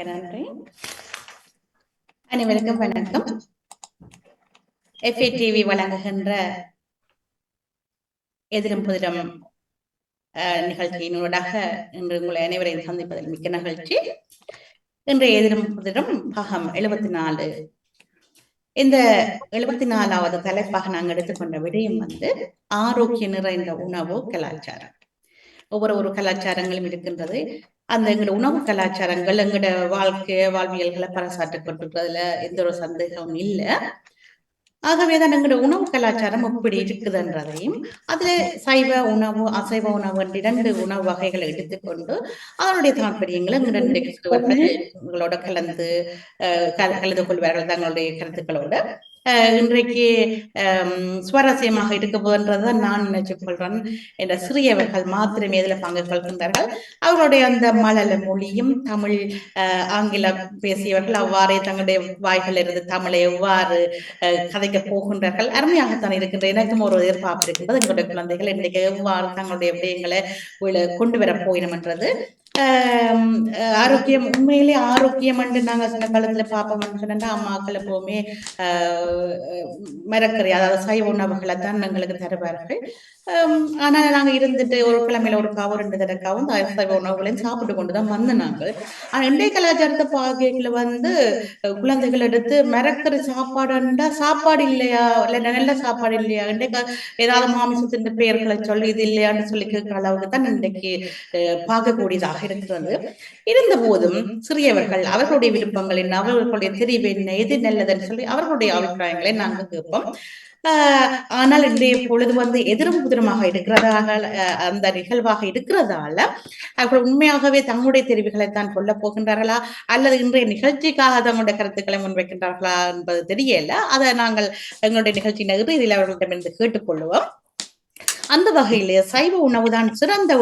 மிக்க நன்றி. அனைவருக்கும் வணக்கம். FATV வழங்குகின்ற எதிரும் புதிரும் நிகழ்ச்சியினூடாக இன்று உங்களை அனைவரையும் சந்திப்பதில் மிக்க நிகழ்ச்சி. இன்றைய எதிரும் புதிரும் பாகம் 74. இந்த 74வது தலைப்பாக நாங்கள் எடுத்துக்கொண்ட விடயம் ஆரோக்கிய நிறைந்த உணவு கலாச்சாரம். ஒவ்வொரு கலாச்சாரங்களும் இருக்கின்றது. அந்த எங்களோட உணவு கலாச்சாரங்கள் எங்களோட வாழ்வியல்களை பறைசாற்றிக் கொண்டிருக்கிறதுல எந்த ஒரு சந்தேகமும் இல்லை. ஆகவேதான் எங்களோட உணவு கலாச்சாரம் எப்படி இருக்குதுன்றதையும் அதுல சைவ உணவு அசைவ உணவு இரண்டு உணவு வகைகளை எடுத்துக்கொண்டு அதனுடைய தாற்பயங்களை எங்களோட கலந்து கொள்வார்கள் தங்களுடைய கருத்துக்களோட. இன்றைக்கு சுவாரஸ்யமாக இருக்க போன்றதை நான் நினைச்சுக் கொள்றேன். என்ற சிறியவர்கள் மாத்திரமே இதில் பங்கு கொள்கின்றார்கள். அவர்களுடைய அந்த மழல மொழியும் தமிழ் ஆங்கிலம் பேசியவர்கள் அவ்வாறே தங்களுடைய வாய்கள் இருந்து தமிழை எவ்வாறு கதைக்க போகின்றார்கள். அருமையாகத்தான் இருக்கின்ற. எனக்கும் ஒரு எதிர்பார்ப்பு இருக்கின்றது. எங்களுடைய குழந்தைகள் இன்றைக்கு எவ்வாறு தங்களுடைய விடயங்களை கொண்டு வர போயிடும் என்றது. ஆரோக்கியம் உண்மையிலே ஆரோக்கியம் என்று நாங்கள் சில காலத்துல பார்ப்போம் சொன்னா அம்மாக்கள் எப்பவுமே மரக்கறி அதாவது சைவ உணவுகளை தான் எங்களுக்கு தருவார்கள். ஆனால் நாங்கள் இருந்துட்டு ஒரு கிழமையில ஒரு காவும் 2 தடக்காவும் சைவ உணவுகளையும் சாப்பிட்டு கொண்டுதான் வந்து நாங்கள். ஆனா இன்றைய கலாச்சாரத்தை பார்க்கல குழந்தைகள் எடுத்து மரக்கறி சாப்பாடுண்டா சாப்பாடு இல்லையா இல்ல நல்ல சாப்பாடு இல்லையா இன்றைக்கு ஏதாவது மாமிசத்தின் பெயர்களை சொல்லி இது இல்லையான்னு சொல்லி கேட்கிற அளவுக்கு தான் இன்றைக்கு பார்க்கக்கூடியதாக இருக்கிறது. இருந்த போதும் சிறியவர்கள் அவர்களுடைய விருப்பங்கள் என்ன, அவர்களுடைய தெரிவு என்ன, எது நல்லதுன்னு சொல்லி அவர்களுடைய அபிப்பிராயங்களை நாங்கள் கேட்போம். ஆனால் இன்றைய பொழுது எதிரும் புதிரமாக இருக்கிறதாக அந்த நிகழ்வாக இருக்கிறதால அவர்கள் உண்மையாகவே தங்களுடைய தெரிவுகளைத்தான் கொல்ல போகின்றார்களா அல்லது இன்றைய நிகழ்ச்சிக்காக தங்களுடைய கருத்துக்களை முன்வைக்கின்றார்களா என்பது தெரியல. அதை நாங்கள் எங்களுடைய நிகழ்ச்சியின் இறுதியில் அவர்களிடமிருந்து கேட்டுக்கொள்வோம். அந்த வகையிலே சைவ உணவு தான் சிறந்த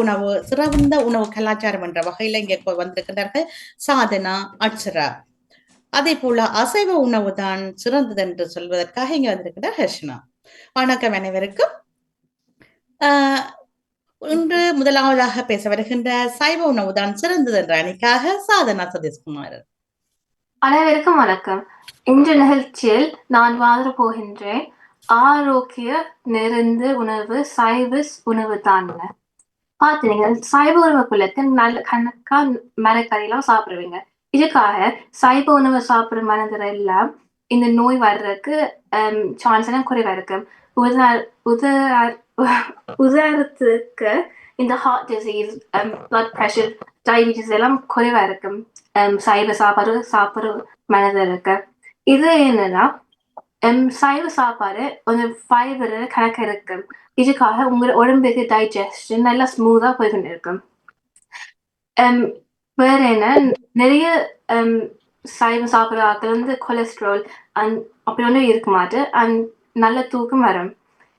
உணவு கலாச்சாரம் என்ற வகையில இங்கே வந்திருக்கிறார்கள் சாதனா, அட்சரா. அதே போல அசைவ உணவு தான் சிறந்தது என்று சொல்வதற்காக இங்க வந்திருக்கிறார் ஹர்ஷனா. வணக்கம் அனைவருக்கும். இன்று முதலாவதாக பேச வருகின்ற சைவ உணவு தான் சிறந்தது என்ற அணிக்காக சாதனா சதீஷ்குமார். அனைவருக்கும் வணக்கம். இன்று நிகழ்ச்சியில் நான் வாழ போகின்றேன் ஆரோக்கிய நிறைந்த உணவு சைவ உணவு தான். பாத்தீங்க சைவ உணவுக்குள்ளக்கு நல்ல கணக்கா மரக்கறியெல்லாம் சாப்பிடுவீங்க. இதுக்காக சைவ உணவு சாப்பிடுற மனிதர் எல்லாம் இந்த நோய் வர்றதுக்கு சான்ஸ் எல்லாம் குறைவா இருக்கு. உதாரணத்துக்கு இந்த heart disease, blood pressure, diabetes எல்லாம் குறைவா இருக்கு சைவ சாப்பிடுற மனிதருக்கு. இது என்னன்னா சைவ சாப்பாடு கொஞ்சம் ஃபைபர் கணக்கு இருக்கு. இதுக்காக உங்க உடம்புக்கு டைஜஸ்டன் நல்லா ஸ்மூதா போய்கிட்டு இருக்கும். வேற என்ன நிறைய சைவ சாப்பிட்ற ஆட்கள் கொலஸ்ட்ரால் அப்படி ஒன்றும் இருக்க மாட்டு அண்ட் நல்ல தூக்கம் வரும்.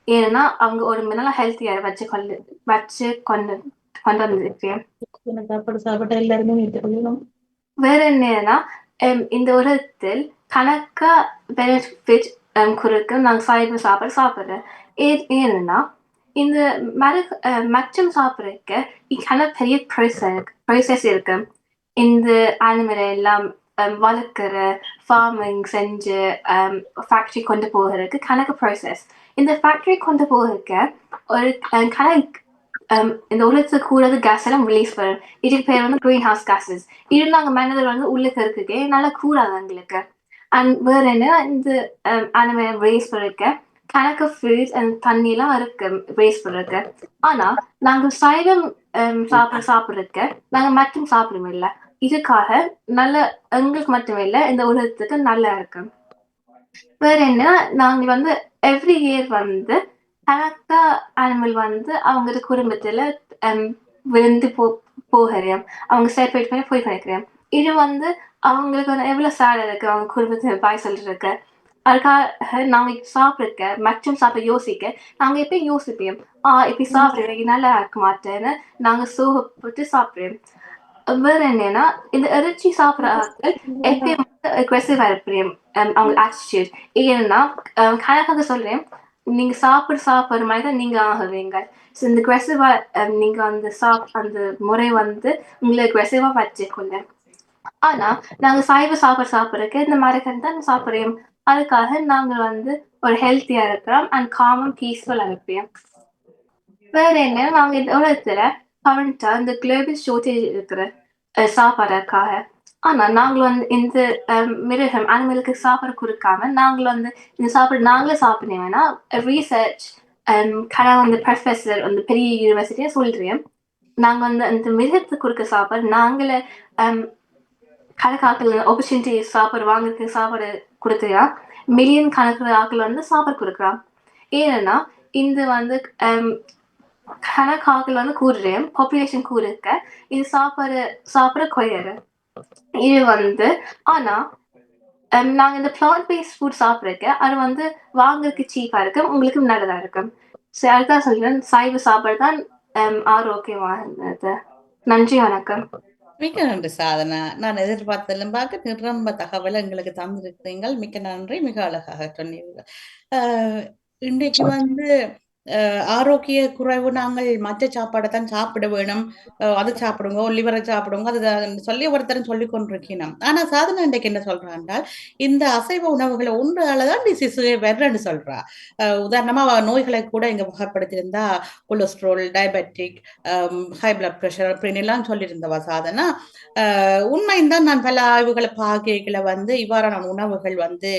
ஏன்னா அவங்க உடம்பு நல்லா ஹெல்த்தியா வச்சு கொண்டு வந்துருக்கேன். வேற என்னன்னா இந்த உலகத்தில் கணக்கா பெனிஃபிட் குறுக்கு நாங்கள் சைவ சாப்பாடு சாப்பிட்றேன். ஏன்னா இந்த மச்சம் சாப்பிட்றதுக்கு பெரிய ப்ராசஸ் இருக்கு. இந்த அனிமலை எல்லாம் வளர்க்குற ஃபார்மிங் செஞ்சு ஃபேக்டரி கொண்டு போகிறதுக்கு கணக்கு ப்ராசஸ். இந்த ஃபேக்டரி கொண்டு போகிறதுக்கு ஒரு இந்த உலகத்துக்கு கூடாது கேஸ் எல்லாம் ரிலீஸ் பண்ணும். இதுக்கு பேர் க்ரீன் ஹவுஸ் கேஸஸ். இது நாங்கள் மனிதர்கள் உள்ளுக்கு இருக்குக்கே நல்லா கூடாது எங்களுக்கு. அண்ட் வேற என்ன இந்த அனிமலை ரேஸ் பண்ணிருக்க கணக்கு ஃப்ரூட்ஸ் அண்ட் தண்ணி எல்லாம் இருக்கு ரேஸ் பண்ணிருக்க. ஆனா நாங்க சைவம் சாப்பிட்றதுக்கு நாங்க மட்டும் சாப்பிடுவோம் இல்லை. இதுக்காக நல்ல எங்களுக்கு மட்டுமே இல்லை இந்த உலகத்துக்கு நல்லா இருக்கு. வேற என்ன நாங்க எவ்ரி இயர் கணக்கா அனிமல் அவங்க குடும்பத்துல விழுந்து போகிறேன். அவங்க செப்பரேட் பண்ணி போய் கிடைக்கிறேன். இது அவங்களுக்கு எவ்வளவு சேடா இருக்கு அவங்க குடும்பத்தை பாய் சொல்லிருக்கு. அதுக்காக நாங்க சாப்பிட்ருக்க மற்றும் சாப்பிட யோசிக்க நாங்க எப்பயும் யோசிப்போம் இப்படி சாப்பிடுறேன் நல்லா இருக்க மாட்டேன்னு நாங்க சோகப்பட்டு சாப்பிடுறோம். வேற என்னன்னா இந்த இறைச்சி சாப்பிட்ற ஆட்கள் எப்பயும் அக்ரெசிவா இருப்பேன் அவங்க ஆட்டிடியூட். ஏன்னா கணக்காக சொல்றேன் நீங்க சாப்பிடுற மாதிரி தான் நீங்க ஆகுவீங்க. ஸோ இந்த அக்ரெசிவா நீங்க அந்த முறை உங்களை அக்ரெசிவா வச்சுக்கொள்ள. ஆனா நாங்க சைவ சாப்பிட்றதுக்கு இந்த மாதிரி தான் சாப்பிடுறோம். அதுக்காக நாங்க வந்து ஒரு ஹெல்த்தியா இருக்கிறோம் அண்ட் காமன் பீஸ்ஃபுல்லா இருப்போம். வேற என்ன, நாங்க இந்த உலகத்துல கரண்ட்டா இந்த குளோபல் ஷார்ட்டேஜ் இருக்கிற சாப்பாடுக்காக. ஆனா நாங்க வந்து இந்த மிருகம் அனிமலுக்கு சாப்பாடு குடுக்காம, நாங்க வந்து இந்த சாப்பாடு நாங்களே சாப்பிடணும்னா ரிசர்ச் கடவுள் வந்து ப்ரொஃபசர் அந்த பெரிய யூனிவர்சிட்டியா சொல்றேன். நாங்க வந்து அந்த மிருகத்துக்கு குடுக்க சாப்பாடு நாங்களே அம் கணக்காக்கள் ஆப்பர்ச்சுனிட்டி சாப்பாடு வாங்குறதுக்கு சாப்பாடு குடுத்துயா, மில்லியன் கணக்குல ஆட்கள் வந்து சாப்பாடு குடுக்குறான். ஏன்னா, இந்த வந்து அம் கணக்காக்கள் வந்து கூடுறேன், பாப்புலேஷன் கூடிருக்க, இது சாப்பிட குறையுது. இது வந்து ஆனா, நாங்க இந்த பிளான்ட் பேஸ்ட் ஃபுட் சாப்பிடுறதுக்கு, அது வந்து வாங்குறதுக்கு சீப்பா இருக்கு, உங்களுக்கு நல்லதா இருக்கும். சரி அதுதான் சொல்றேன், சைவ சாப்பாடு தான் ஆரோக்கியமானது. நன்றி, வணக்கம். மிக்க நன்றி சாதனா. நான் எதிர்பார்த்ததெல்லாம் பார்க்க ரொம்ப தகவலை எங்களுக்கு தந்திருக்கிறீர்கள். மிக்க நன்றி. மிக அழகாக சொன்னீர்கள். இன்றைக்கு வந்து ஆரோக்கிய குறைவு நாங்கள் மற்ற சாப்பாடை தான் சாப்பிட வேணும். அது சாப்பிடுங்க, லிவரை சாப்பிடுங்க, அது சொல்லி ஒருத்தரும் சொல்லி கொண்டிருக்கணும். ஆனா சாதனா இன்றைக்கு என்ன சொல்றா என்றால், இந்த அசைவ உணவுகளை உண்டால தான் டிசீஸே வருன்னு சொல்றா. உதாரணமா அவ நோய்களை கூட இங்க வகைப்படுத்தியிருந்தா, cholesterol, diabetic, high blood pressure அப்படின்னு எல்லாம் சொல்லியிருந்தவா சாதனா. உண்மைதான், நான் பல ஆய்வுகளை பார்க்கல வந்து இவ்வாறான உணவுகள் வந்து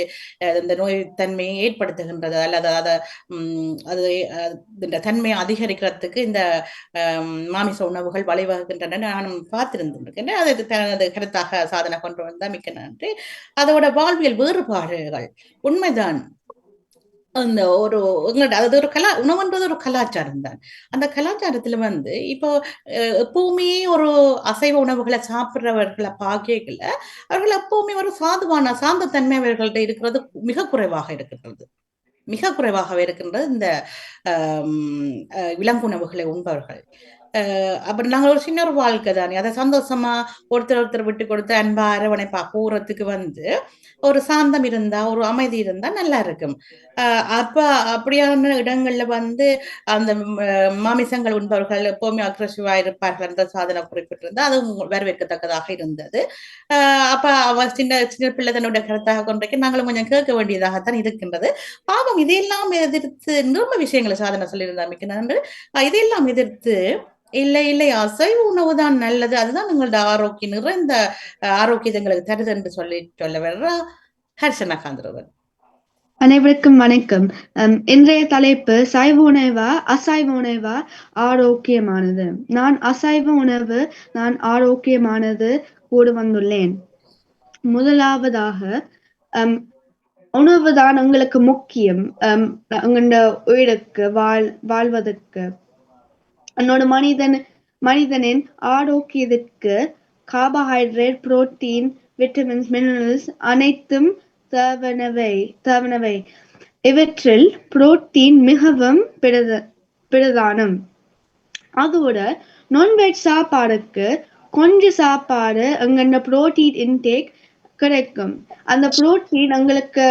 இந்த நோய் தன்மையை ஏற்படுத்துகின்றது அல்லது அதை அது இந்த தன்மையை அதிகரிக்கிறதுக்கு இந்த மாமிச உணவுகள் வழிவகுக்கின்றன நானும் பார்த்திருந்திருக்கேன். அது தனது கருத்தாக சாதனை கொண்டு வந்தா மிக்க நன்றி. அதோட வாழ்வியல் வேறுபாடுகள் உண்மைதான். அந்த ஒரு உங்களோட அது ஒரு உணவுன்றது ஒரு கலாச்சாரம் தான். அந்த கலாச்சாரத்துல வந்து இப்போ எப்பவுமே ஒரு அசைவ உணவுகளை சாப்பிடுறவர்களை பார்க்கல, அவர்கள் எப்பவுமே ஒரு சாந்த தன்மை அவர்கள்ட்ட இருக்கிறது மிக குறைவாக இருக்கின்றது. மிக குறைவாகவே இருக்கின்றது இந்த விலங்குணவுகளை உண்பவர்கள். அப்படி நாங்கள் ஒரு சின்ன ஒரு வாழ்க்கை தானே, அதை சந்தோஷமா ஒருத்தர் விட்டு கொடுத்து அன்பா அரவணைப்பா போறதுக்கு வந்து ஒரு சாந்தம் இருந்தா, ஒரு அமைதி இருந்தா நல்லா இருக்கும். அப்ப அப்படியான இடங்கள்ல வந்து அந்த மாமிசங்கள் உண்பவர்கள் எப்பவுமே அக்ரெசிவா இருப்பார்கள் என்ற சாதனை குறிப்பிட்டிருந்தா அது வரவேற்கத்தக்கதாக இருந்தது. அப்ப அவ சின்ன சின்ன பிள்ளை தன்னுடைய கருத்தாக கொண்டிருக்க நாங்களும் கொஞ்சம் கேட்க வேண்டியதாகத்தான் இருக்கின்றது. பாவம் இதையெல்லாம் எதிர்த்து நிரும்ப விஷயங்களை சாதனை சொல்லியிருந்தா மிக்க நன்று. இதையெல்லாம் எதிர்த்து இல்லை அசைவ உணவு தான் நல்லது, அதுதான் உங்களோட ஆரோக்கியம் நிறைந்த ஆரோக்கியத்தை எங்களுக்கு தருது என்று சொல்ல வர்றா ஹர்ஷனா காந்திரவன். அனைவருக்கும் வணக்கம். இன்றைய தலைப்பு சைவ உணவா அசைவ உணவா ஆரோக்கியமானது. நான் அசைவ உணவு நான் ஆரோக்கியமானது கூட வந்துள்ளேன். முதலாவதாக உணவுதான் உங்களுக்கு முக்கியம். உங்களோட உயிருக்கு வாழ்வதற்கு என்னோட மனிதனின் ஆரோக்கியத்திற்கு கார்போஹைட்ரேட், புரோட்டீன், விட்டமின்ஸ், மினரல்ஸ் அனைத்தும் தேவனவை. இவற்றில் புரோட்டீன் மிகவும் பிரதானம். அதோட நான்வெஜ் சாப்பாடுக்கு கொஞ்சம் சாப்பாடு அங்க புரோட்டீன் இன்டேக் கிடைக்கும். அந்த புரோட்டீன் உங்களுக்கு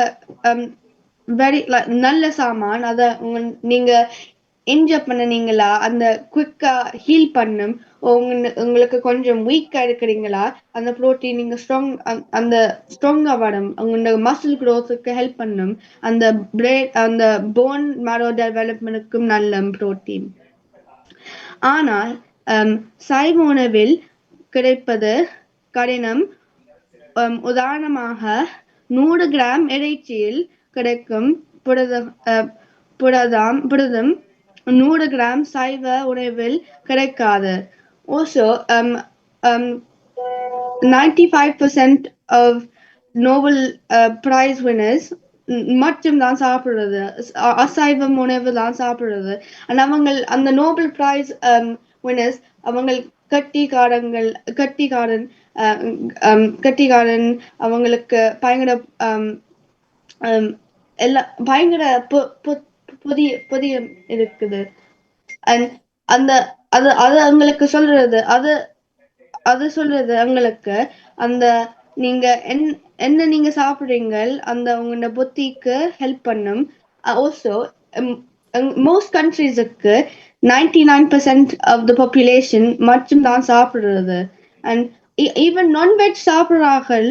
நல்ல சாமான். அதை நீங்க என்ஜாய் பண்ணீங்களா, அந்த குவிக்கா ஹீல் பண்ணும். உங்களுக்கு கொஞ்சம் வீக்கா இருக்கிறீங்களா, அந்த புரோட்டீன் நீங்க அந்த ஸ்ட்ராங்கா வரும். உங்களோட மசில் க்ரோத்துக்கு ஹெல்ப் பண்ணும். அந்த போன் மேரோ டெவலப்மெண்ட்டுக்கும் நல்ல புரோட்டீன். ஆனால் சைவ உணவில் கிடைப்பது கடினம். உதாரணமாக 100 கிராம் இறைச்சியில் கிடைக்கும் புரதம் 100 கிராம் சைவ உணவில் கிடைக்காது. Also, 95% of Nobel Prize winners மட்டும் தான் சாப்பிடுறது, அசைவம் உணவு தான் சாப்பிடுறது. அவங்க அந்த நோபல் பிரைஸ் winners அவங்க கட்டிக்காரன் அவங்களுக்கு பயங்கர பயங்கர புதிய இருக்குது. அந்த அது அவங்களுக்கு சொல்றது அது சொல்றது அவங்களுக்கு அந்த நீங்க என்ன நீங்க சாப்பிடுறீங்க அந்த உங்களோட புத்திக்கு ஹெல்ப் பண்ணும். Also, most countries-க்கு 99% of the population மட்டும் தான் சாப்பிடுறது. And ஈவன் நான்வெஜ் சாப்பிடுறார்கள்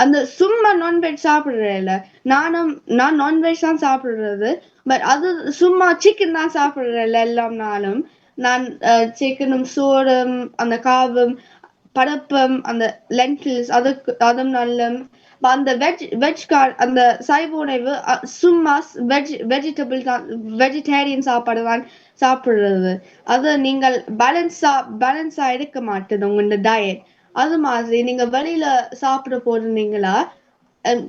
அந்த சும்மா நான்வெஜ் சாப்பிடுறேன்ல நான் நான்வெஜ் தான் சாப்பிடுறது பட் அது சும்மா சிக்கன் தான் சாப்பிடுறேன்ல எல்லாம் நான் சிக்கனும் சோறும் அந்த காவும் படப்பம் அந்த லென்டில்ஸ் அதுவும் நல்ல அந்த அந்த சைவ உணவு சும்மா வெஜிடபிள் தான் வெஜிடேரியன் சாப்பாடு தான் சாப்பிடுறது அது நீங்கள் பேலன்ஸா எடுக்க மாட்டேது உங்களோட டயட் அது மாதிரி நீங்க வெளியில சாப்பிட போறீங்களா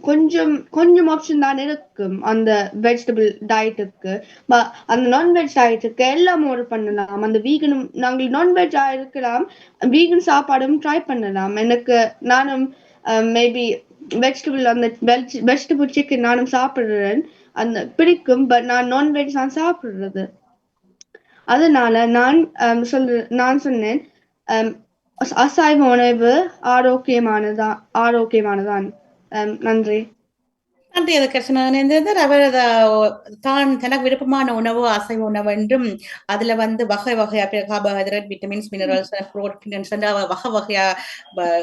கொஞ்சம் ஆப்ஷன் தான் இருக்கும் அந்த வெஜிடபிள் டயட்டுக்கு அந்த நான்வெஜ் டயட்டுக்கு எல்லாம் ஆர்டர் பண்ணலாம் அந்த வீகனும் நாங்கள் நான்வெஜ் இருக்கலாம் வீகன் சாப்பாடும் ட்ரை பண்ணலாம் நானும் மேபி வெஜிடபிள் அந்த வெஜிடபிள் சிக்கன் நானும் சாப்பிடுறேன் அந்த பிடிக்கும் பட் நான் நான்வெஜ் தான் சாப்பிடுறது அதனால நான் சொன்னேன் அசைவ உணவு ஆரோக்கியமானதான் நன்றி நன்றி அது கிருஷ்ணன் அவர் தான் தனக்கு விருப்பமான உணவு அசைவ உணவு என்றும் அதுல வகை வகையா கார்போஹைட்ரேட் விட்டமின்ஸ் மினரல்ஸ் புரோட்டீன்ஸ் வகை வகையா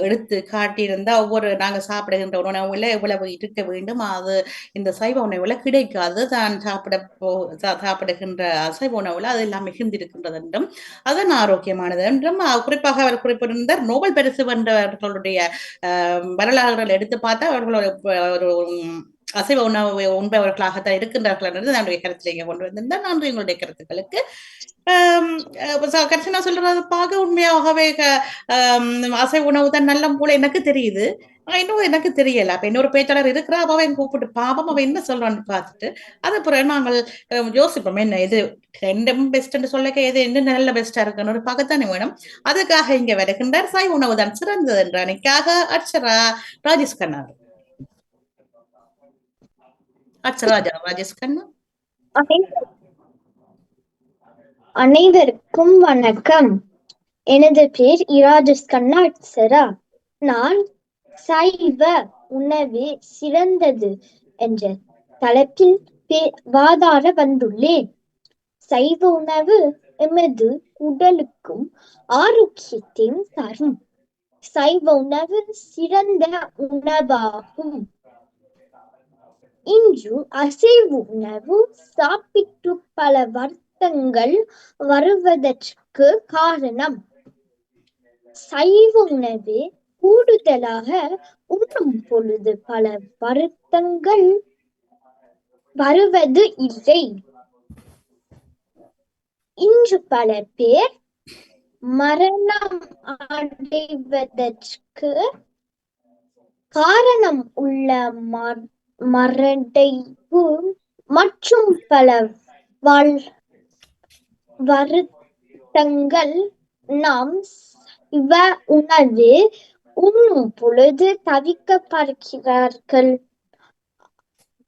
எடுத்து காட்டியிருந்தா ஒவ்வொரு நாங்க சாப்பிடுகின்ற உணவுல எவ்வளவு இருக்க வேண்டும் அது இந்த சைவ உணவுல கிடைக்காது தான் சாப்பிடுகின்ற அசைவ உணவுல அது எல்லாம் மிகுந்திருக்கின்றது என்றும் அதன் ஆரோக்கியமானது என்றும் குறிப்பாக அவர் குறிப்பிட்டிருந்தார் நோபல் பரிசு வென்றவர்களுடைய வரலாறுகள் எடுத்து பார்த்தா அவர்களோட ஒரு அசைவ உணவு உண்பவர்களாகத்தான் இருக்கின்றார்கள் என்றது என்னுடைய கருத்திலேயே கொண்டு வந்திருந்தார் நன்றி எங்களுடைய கருத்துக்களுக்கு கட்சினா சொல்றது பார்க்க உண்மையாகவே அசைவ உணவு தான் நல்ல போல எனக்கு தெரியுது இன்னும் எனக்கு தெரியல அப்ப இன்னொரு பேச்சாளர் இருக்கிறா அவ கூப்பிட்டு பாவம் அவ என்ன சொல்றான்னு பார்த்துட்டு அது பிறகு நாங்கள் யோசிப்போம் என்ன இது ரெண்டும் பெஸ்ட் சொல்ல எது என்ன நல்ல பெஸ்டா இருக்குன்னு பார்க்கத்தானே வேணும் அதுக்காக இங்க வருகின்றார் சைவ உணவு தான் சிறந்தது என்ற அன்னைக்காக அக்ஷரா ராஜேஷ் கண்ணா ராஜேஷ் கண்ணா அனைவருக்கும் வணக்கம். எனது பேர் இராஜேஷ் கண்ணா அக்ஷரா. நான் சைவ உணவு சிறந்தது என்ற தலைப்பில் வாதாட வந்துள்ளேன். சைவ உணவு எமது உடலுக்கும் ஆரோக்கியத்தையும் தரும். சைவ உணவு சிறந்த உணவாகும். இன்று அசைவ உணவு சாப்பிட்டு பல வருத்தங்கள் வருவதற்கு காரணம் சைவ உணவு கூடுதலாக உண்ணும் பொழுது பல வருத்தங்கள் வருவது இல்லை. இன்று பல பேர் மரணம் அடைவதற்கு காரணம் உள்ள மரடைப்பு மற்றும் பல வருத்தங்கள் நாம் சைவ உணவு உண்ணும் பொழுது தவிர்க்கப்படுகிறார்கள்.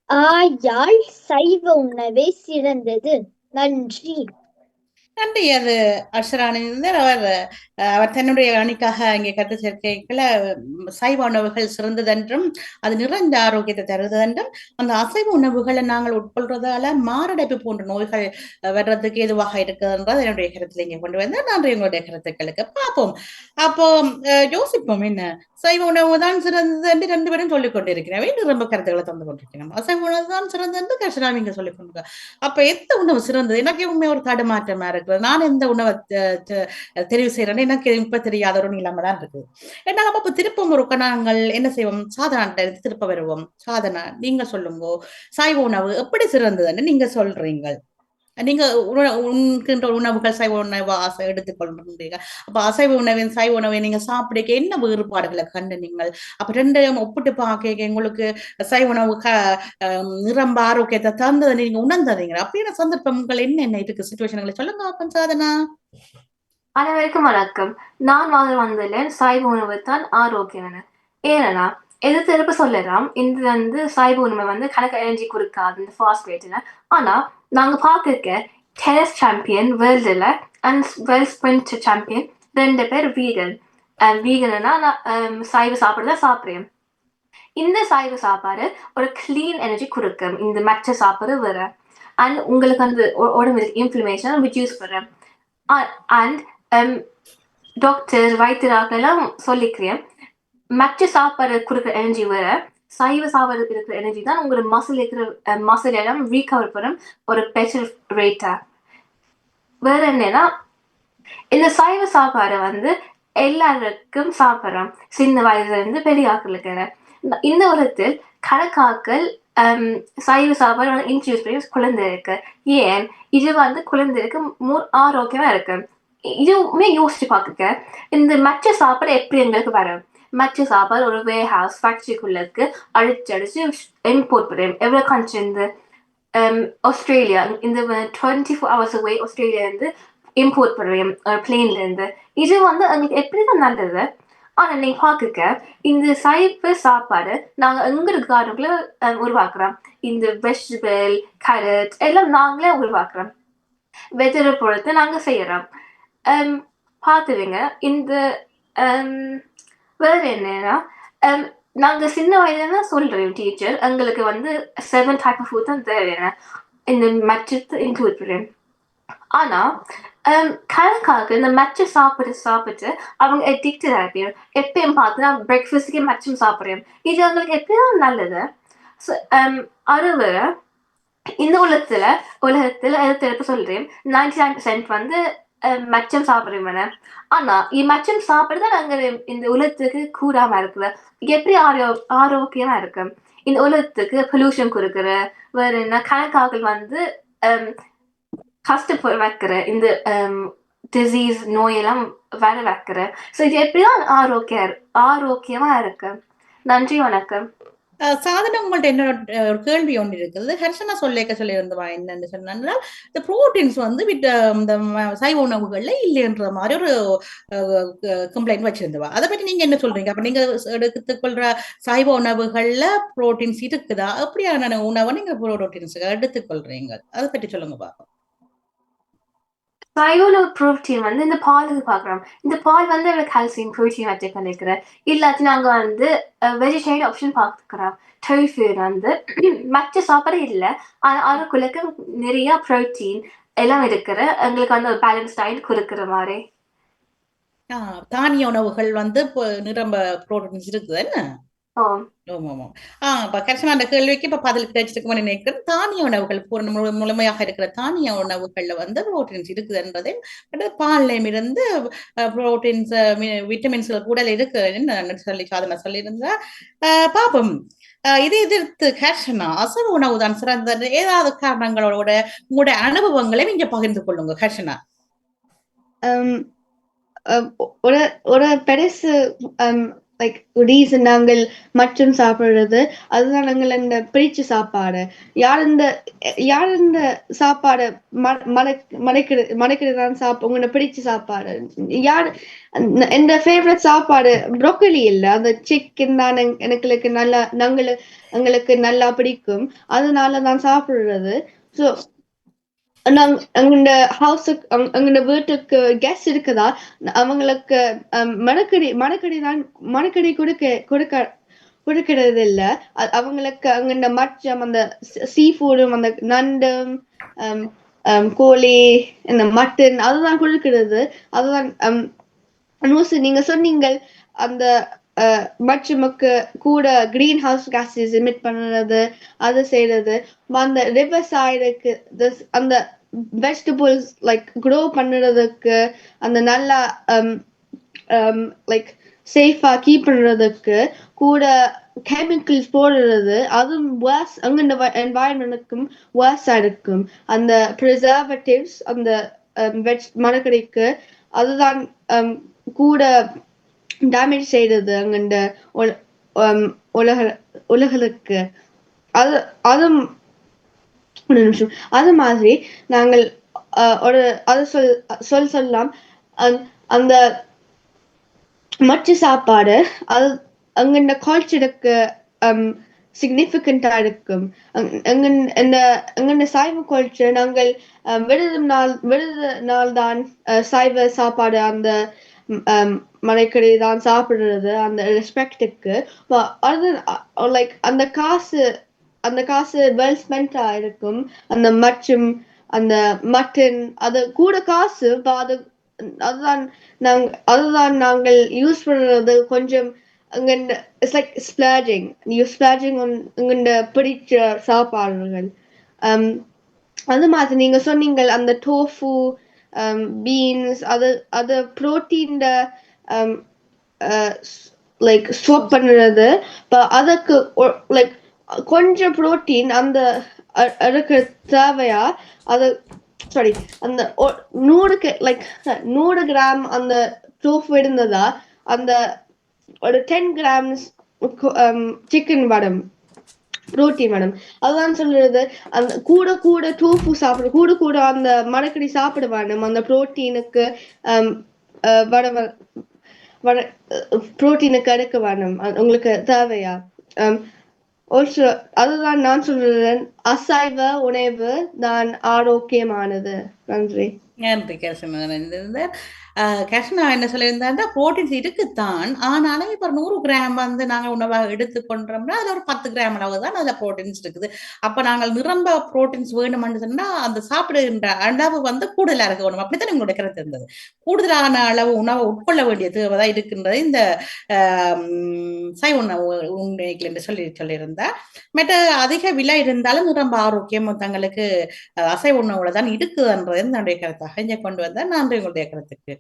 ஆயால் சைவ உணவே சிறந்தது. நன்றி. நன்றி அது அக்ஷரானந்தர் அவர் தன்னுடைய அணிக்காக இங்கே கருத்து சேர்க்கைகளை சைவ உணவுகள் சிறந்ததென்றும் அது நிறைந்த ஆரோக்கியத்தை தருவதென்றும் அந்த அசைவ உணவுகளை நாங்கள் உட்கொள்றதால மாரடைப்பு போன்ற நோய்கள் வர்றதுக்கு எதுவாக இருக்குதுன்றது என்னுடைய கருத்துல இங்கே கொண்டு வந்தேன். நன்றி எங்களுடைய கருத்துக்களுக்கு. பார்ப்போம் அப்போ யோசிப்போம் என்ன சைவ உணவு தான் சிறந்தது என்று ரெண்டு பேரும் சொல்லிக் கொண்டிருக்கிறேன். ரொம்ப கருத்துக்களை தந்து கொண்டிருக்கிறோம். அசைவ உணவு தான் சிறந்தது என்று கஷ்டராம இங்க சொல்லிக் கொண்டிருக்க. அப்ப எந்த உணவு சிறந்தது எனக்கு உண்மை ஒரு தடுமாற்றமா இருக்கு. நான் எந்த உணவை தெரிவு செய்யறேன்னு எனக்கு இப்ப தெரியாத ஒரு நிலைமை தான் இருக்குது. ஏன்னா நம்ம இப்ப திருப்பம் ஒரு நாங்கள் என்ன செய்வோம் சாதனை திருப்ப வருவோம். சாதனை நீங்க சொல்லுங்க சைவ உணவு எப்படி சிறந்ததுன்னு நீங்க சொல்றீங்க. நீங்க உண்கின்ற உணவுகள் சைவ உணவு எடுத்துக்கொள்றீங்க. அப்ப அசைவ உணவின் சைவ உணவை நீங்க சாப்பிடுக்க என்ன வேறுபாடுகளை கண்டு நீங்கள் அப்ப ரெண்டையும் ஒப்பிட்டு பார்க்க உங்களுக்கு சைவ உணவு நிரம்ப ஆரோக்கியத்தை தந்ததை நீங்க உணர்ந்ததீங்க. அப்படியான சந்தர்ப்பங்கள் என்ன இருக்கு சிச்சுவேஷன்களை சொல்லுங்க. அப்ப சாதனா. அனைவருக்கும் வணக்கம். நான் வந்துள்ளேன் சைவ உணவு தான் ஆரோக்கியம். ஏன்னா எது திருப்ப சொல்லலாம் இது சைவ உணவை கணக்கு எனர்ஜி கொடுக்காது இந்த ஃபாஸ்ட் வெயிட்ல. ஆனா நாங்க பார்க்க டென்னிஸ் சாம்பியன் வேர்ல்டுல அண்ட் வேர்ல்ட் ஸ்பிரிண்ட் சாம்பியன் 2 பேர் வீகன். வீகன்னா நான் சைவ சாப்பாடு தான் சாப்பிட்றேன். இந்த சைவ சாப்பாடு ஒரு கிளீன் எனர்ஜி கொடுக்கும். இந்த மற்ற சாப்பாடு வேற அண்ட் உங்களுக்கு உடம்புக்கு இன்ஃப்ளமேஷன் ரிடியூஸ் பண்ணுறேன். அண்ட் டாக்டர் வைத்தியராக்கெல்லாம் சொல்லிக்கிறேன். மற்ற சாப்பாடு கொடுக்குற எனர்ஜி வேற, சைவ சாப்பாடு இருக்கிற எனர்ஜி தான் உங்களோட மசில் எல்லாம் ரீகவர் பண்ணும் ஒரு பெட்டர் ரேட்டா. வேற என்னன்னா, இந்த சைவ சாப்பாடை வந்து எல்லாருக்கும் சாப்பிட்றோம், சின்ன வயதுல இருந்து பெரிய ஆக்களுக்கு. இந்த உலகத்தில் கணக்காக்கள் சைவ சாப்பாடு இன்ட்ரடியூஸ் பண்ணி குழந்தை இருக்கு. ஏன் இது வந்து குழந்தைக்கு ஆரோக்கியமா இருக்கு. இதுவுமே யோசிச்சு பார்த்துக்க, இந்த மற்ற சாப்பாடு எப்படி எங்களுக்கு வரும்? மற்ற சாப்பாடு ஒரு வேர் ஹவுஸ் ஃபேக்டரிக்குள்ளக்கு அடிச்சு இம்போர்ட் பண்ணுறோம். எவ்வளோ கண்ட்ரி இருந்து ஆஸ்திரேலியா, இந்த 24 hours away ஆஸ்திரேலியா இருந்து இம்போர்ட் பண்ணுறோம் பிளேன்ல இருந்து. இது வந்து எங்களுக்கு எப்படிதான் நல்லது. ஆனா நீங்க பாக்குக்க, இந்த சைவ சாப்பாடு நாங்க எங்களுக்கு கார்டனுக்குள்ள உருவாக்குறோம். இந்த வெஜிடபிள் கேரட் எல்லாம் நாங்களே உருவாக்குறோம். வெஜரை பொறுத்து நாங்க செய்யறோம். பார்த்துவீங்க. இந்த வேற என்னன்னா, நாங்க சின்ன வயதுல சொல்றோம் டீச்சர் எங்களுக்கு வந்து 7 type of food தான் தேவையான இந்த மற்றது இன்க்ளூட் பண்ணுறேன். ஆனா கணக்காக இந்த மச்ச சாப்பிட்டு அவங்க அடிக்டட் ஆகிடும். எப்பயும் பார்த்து நான் பிரேக்ஃபாஸ்ட்டுக்கே மச்சம் சாப்பிட்றேன். இது அவங்களுக்கு எப்பயும் நல்லது. அறுவர இந்த உலகத்துல எடுத்து சொல்றேன் 99% வந்து மச்சம் சாப்பிடுறேன். ஆனா மச்சம் சாப்பிடுதான் நாங்க இந்த உலகத்துக்கு கூடாம இருக்குது. எப்படி ஆரோக்கியமா இருக்கு. இந்த உலகத்துக்கு பொல்யூஷன் கொடுக்குற வேற என்ன கணக்காக்கள் வந்து கஷ்டப்பட வைக்கிற இந்த டிசீஸ் நோயெல்லாம் வர வைக்கிற. ஸோ இது எப்படிதான் ஆரோக்கியமா இருக்கு. நன்றி, வணக்கம். சாதனை உங்கள்ட்ட என்ன ஒரு கேள்வி ஒன்று இருக்குது. ஹர்ஷனா சொல்லியிருந்தவா என்னன்னு சொன்னா, இந்த புரோட்டீன்ஸ் வந்து இந்த சைவ உணவுகள்ல இல்லைன்ற மாதிரி ஒரு கம்ப்ளைண்ட் வச்சிருந்தவா. அதை பற்றி நீங்க என்ன சொல்றீங்க? அப்ப நீங்க எடுத்துக்கொள்ற சைவ உணவுகள்ல புரோட்டீன்ஸ் இருக்குதா? எப்படியான உணவை நீங்க புரோட்டீன்ஸ் எடுத்துக்கொள்றீங்க? அதை பற்றி சொல்லுங்க பாப்போம். சைவ புரோட்டீன் வந்து இந்த பாலுக்கு பார்க்குறோம். இந்த பால் வந்து கால்சியம் புரோட்டீன் வச்சு கண்டிக்கிறேன். இல்லாட்டி நாங்கள் வந்து வெஜிடேரியன் ஆப்ஷன் பார்த்துக்கிறோம். டோஃபு வந்து மற்ற சாப்பாடு இல்லை, ஆனால் அதுக்குள்ளக்கு நிறைய புரோட்டீன் எல்லாம் இருக்கிற எங்களுக்கு வந்து ஒரு பேலன்ஸ் டயட் கொடுக்குற மாதிரி. தானிய உணவுகள் வந்து நிரம்ப புரோட்டீன்ஸ் இருக்குது என்ன? அந்த கேள்விக்கு இப்ப பதில் கிடைச்சிருக்குன்னு நினைக்கிறேன். தானிய உணவுகள் முழுமையாக இருக்கிற தானிய உணவுகள்ல வந்து புரோட்டீன்ஸ் இருக்குது என்பதை பால்லையும் இருந்து புரோட்டீன்ஸ் விட்டமின்ஸ்கள் கூட இருக்குன்னு சொல்லி சாதனை சொல்லியிருந்தா. பாப்போம். இதை எதிர்த்து ஹர்ஷனா அசைவ உணவு தான் சிறந்தது. ஏதாவது காரணங்களோட உங்களுடைய அனுபவங்களை நீங்க பகிர்ந்து கொள்ளுங்க ஹர்ஷனா. ஒரு பெருசு லைக் ரீசன் நாங்கள் மற்றும் சாப்பிடுறது அதுதான் நாங்கள் இந்த பிரிச்சு சாப்பாடு. யார் இந்த சாப்பாடு மனைக்கிறதான் உங்களோட பிரிச்சு சாப்பாடு யார்? எந்த ஃபேவரட் சாப்பாடு ப்ரோக்கலி இல்ல, அந்த சிக்கன் தான் எங்களுக்கு நல்லா பிடிக்கும், அதனால நான் சாப்பிடுறது. ஸோ அங்க வீட்டுக்கு கெஸ்ட் இருக்குதா, அவங்களுக்கு மணக்கடி கொடுக்கறது இல்ல. அவங்களுக்கு அங்க மச்சம் அந்த சீ ஃபுடும் அந்த நண்டும் கோழி இந்த மட்டன் அதுதான் கொடுக்கிறது. அதுதான் நீங்க சொன்னீங்க அந்த மற்றமுக்கு கூட கிரீன் ஹவுஸ் கேஸஸ் எமிட் பண்ணுறது, அது செய்யறது. அந்த ரிவர் சைடுக்கு அந்த வெஜிடபிள்ஸ் லைக் க்ரோ பண்ணுறதுக்கு, அந்த நல்லா லைக் சேஃபா கீப் பண்ணுறதுக்கு கூட கெமிக்கல்ஸ் போடுறது, அதுவும் வேர்ஸ் அங்க என்வாயன்மெண்ட்டுக்கும் வேர்ஸா இருக்கும். அந்த ப்ரிசர்வேட்டிவ்ஸ் அந்த மரக்கறிக்கு அதுதான் கூட டேமேஜ் செய்யறது அங்க உலகளுக்கு. அதுவும் ஒரு நிமிஷம். அது மாதிரி நாங்கள் ஒரு அது சொல்லலாம். அந்த மற்ற சாப்பாடு அது அங்க கல்ச்சருக்கு சிக்னிஃபிகண்டா இருக்கும். எங்க சைவ கல்ச்சர் நாங்கள் விடுத நாள் தான் சைவ சாப்பாடு அந்த மலைக்கறி தான் சாப்பிடுறது அந்த ரெஸ்பெக்டுக்கு. அது லைக் அந்த காசு வெல் ஸ்பெண்டா இருக்கும். அந்த மற்றும் அந்த மட்டன் அது கூட காசு அது அதுதான் நாங்கள் யூஸ் பண்றது கொஞ்சம் அங்க இட்ஸ் லைக் ஸ்பிளாஜிங் உங்கள்ட பிடிச்ச சாப்பாடுகள். அது மாதிரி நீங்க சொன்னீங்க அந்த டோஃபு பீன்ஸ் அது புரோட்டீன் லைக் சோப் பண்ணுறது. அதுக்கு லைக் கொஞ்சம் புரோட்டீன் அந்த அதுக்கு தேவையா அது சாரி அந்த 100 கிராம் அந்த டோஃபு இருந்ததா அந்த ஒரு 10 கிராம்ஸ் சிக்கன் வடம் புரோட்டீன் மேடம். அதுதான் சொல்றது அந்த கூட டோஃபு சாப்பிட கூட அந்த மரக்கறி சாப்பிட வேணும் அந்த புரோட்டீனுக்கு புரோட்டீனுக்கு எடுக்க வேணும் உங்களுக்கு தேவையா. ஆல்சோ அதுதான் நான் சொல்றேன் அசைவ உணவு தான் ஆரோக்கியமானது. நன்றி. நன்றி கேஷ்னா என்ன சொல்லியிருந்தாண்டா புரோட்டீன்ஸ் இருக்குத்தான், ஆனாலும் இப்போ 100 கிராம் வந்து நாங்கள் உணவாக எடுத்துக்கொண்டோம்னா அது ஒரு 10 கிராம் அளவு தான் அதில் புரோட்டீன்ஸ் இருக்குது. அப்போ நாங்கள் நிரம்ப புரோட்டீன்ஸ் வேணும்னு சொன்னால் அந்த சாப்பிடுகின்ற அளவு வந்து கூடுதலாக இருக்க வேணும். அப்படித்தான் எங்களுடைய கருத்து இருந்தது. கூடுதலான அளவு உணவை உட்கொள்ள வேண்டிய தேவைதான் இருக்கின்றது இந்த சைவ உணவு உண்மைகள் என்று சொல்லியிருந்தா. மற்ற அதிக விலை இருந்தாலும் நிரம்ப ஆரோக்கியம் தங்களுக்கு அசைவ உணவுல தான் இருக்குதுன்றது என்னுடைய கருத்தாக இங்க கொண்டு வந்தா. நன்றி உங்களுடைய கருத்துக்கு.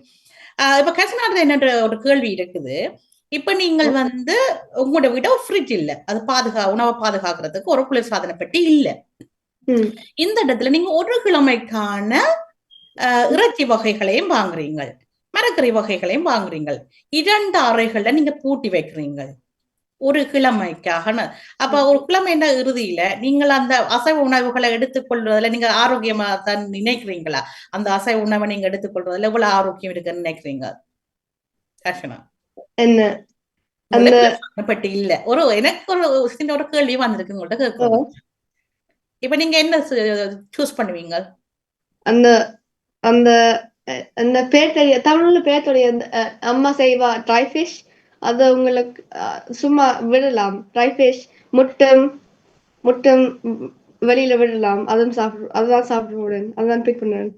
இப்ப கசநாட்டில் என்ன ஒரு கேள்வி இருக்குது. இப்ப நீங்கள் வந்து உங்களோட வீட ஃப்ரிட்ஜ் இல்ல, அது உணவை பாதுகாக்கிறதுக்கு ஒரு குளிர்சாதன பெட்டி இல்ல. இந்த இடத்துல நீங்க ஒரு கிழமைக்கான இறைச்சி வகைகளையும் வாங்குறீங்க, மரக்கறி வகைகளையும் வாங்குறீங்க, 2 அறைகள்ல நீங்க பூட்டி வைக்கிறீங்க ஒரு கிழமைக்காக. அப்ப ஒரு கிழமை இறுதியில நீங்கள் அந்த அசைவ உணவுகளை எடுத்துக்கொள்றதுல நீங்க ஆரோக்கியமா தான் நினைக்கிறீங்களா? அந்த அசைவ உணவை நீங்க எடுத்துக்கொள்றதுல எவ்வளவு ஆரோக்கியம் இருக்குன்னு நினைக்கிறீங்க? பட்டி இல்ல எனக்கு ஒரு சின்ன ஒரு கேள்வி வந்திருக்கு உங்கள்ட்ட கேட்கணும். இப்ப நீங்க என்ன சூஸ் பண்ணுவீங்க? அந்த அந்த அந்த பேர் தெரிய தமிழ்ல பேர் தெரிய அம்மா செய்வா ட்ரை ஃபிஷ், அது உங்களுக்கு சும்மா விடலாம். ட்ரை ஃபிஷ் முட்டை வெளியில விடலாம். அதுதான் சாப்பிடுவேன், அதுதான் பிக் பண்ணுவேன்.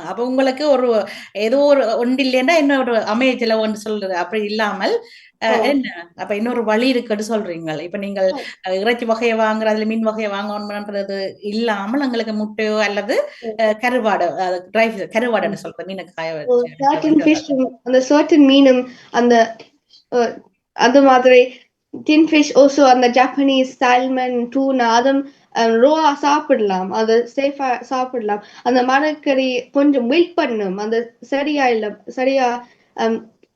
அப்ப உங்களுக்கு ஒரு ஏதோ ஒரு ஒன்று இல்லைன்னா இன்னொரு அமையத்துல ஒன்று சொல்றது அப்படி இல்லாமல் என்ன அப்ப இன்னொரு வழி இருக்குன்னு சொல்றீங்க. இப்ப நீங்கள் இறைச்சி வகையை வாங்குறதுல மீன் வகையை வாங்கணும்ன்றது இல்லாமல் உங்களுக்கு முட்டையோ அல்லது கருவாடு கருவாடுன்னு சொல்ற மீனுக்கு காய வச்சு அந்த சர்டன் மீனும் அந்த அது மாதிரி டின் ஃபிஷ் ஆல்சோ அந்த ஜாப்பனீஸ் சால்மன் டூனா அதுவும் ரோவா சாப்பிடலாம், அது சேஃபா சாப்பிடலாம். அந்த மரக்கறி கொஞ்சம் வெயிட் பண்ணும், அந்த சரியா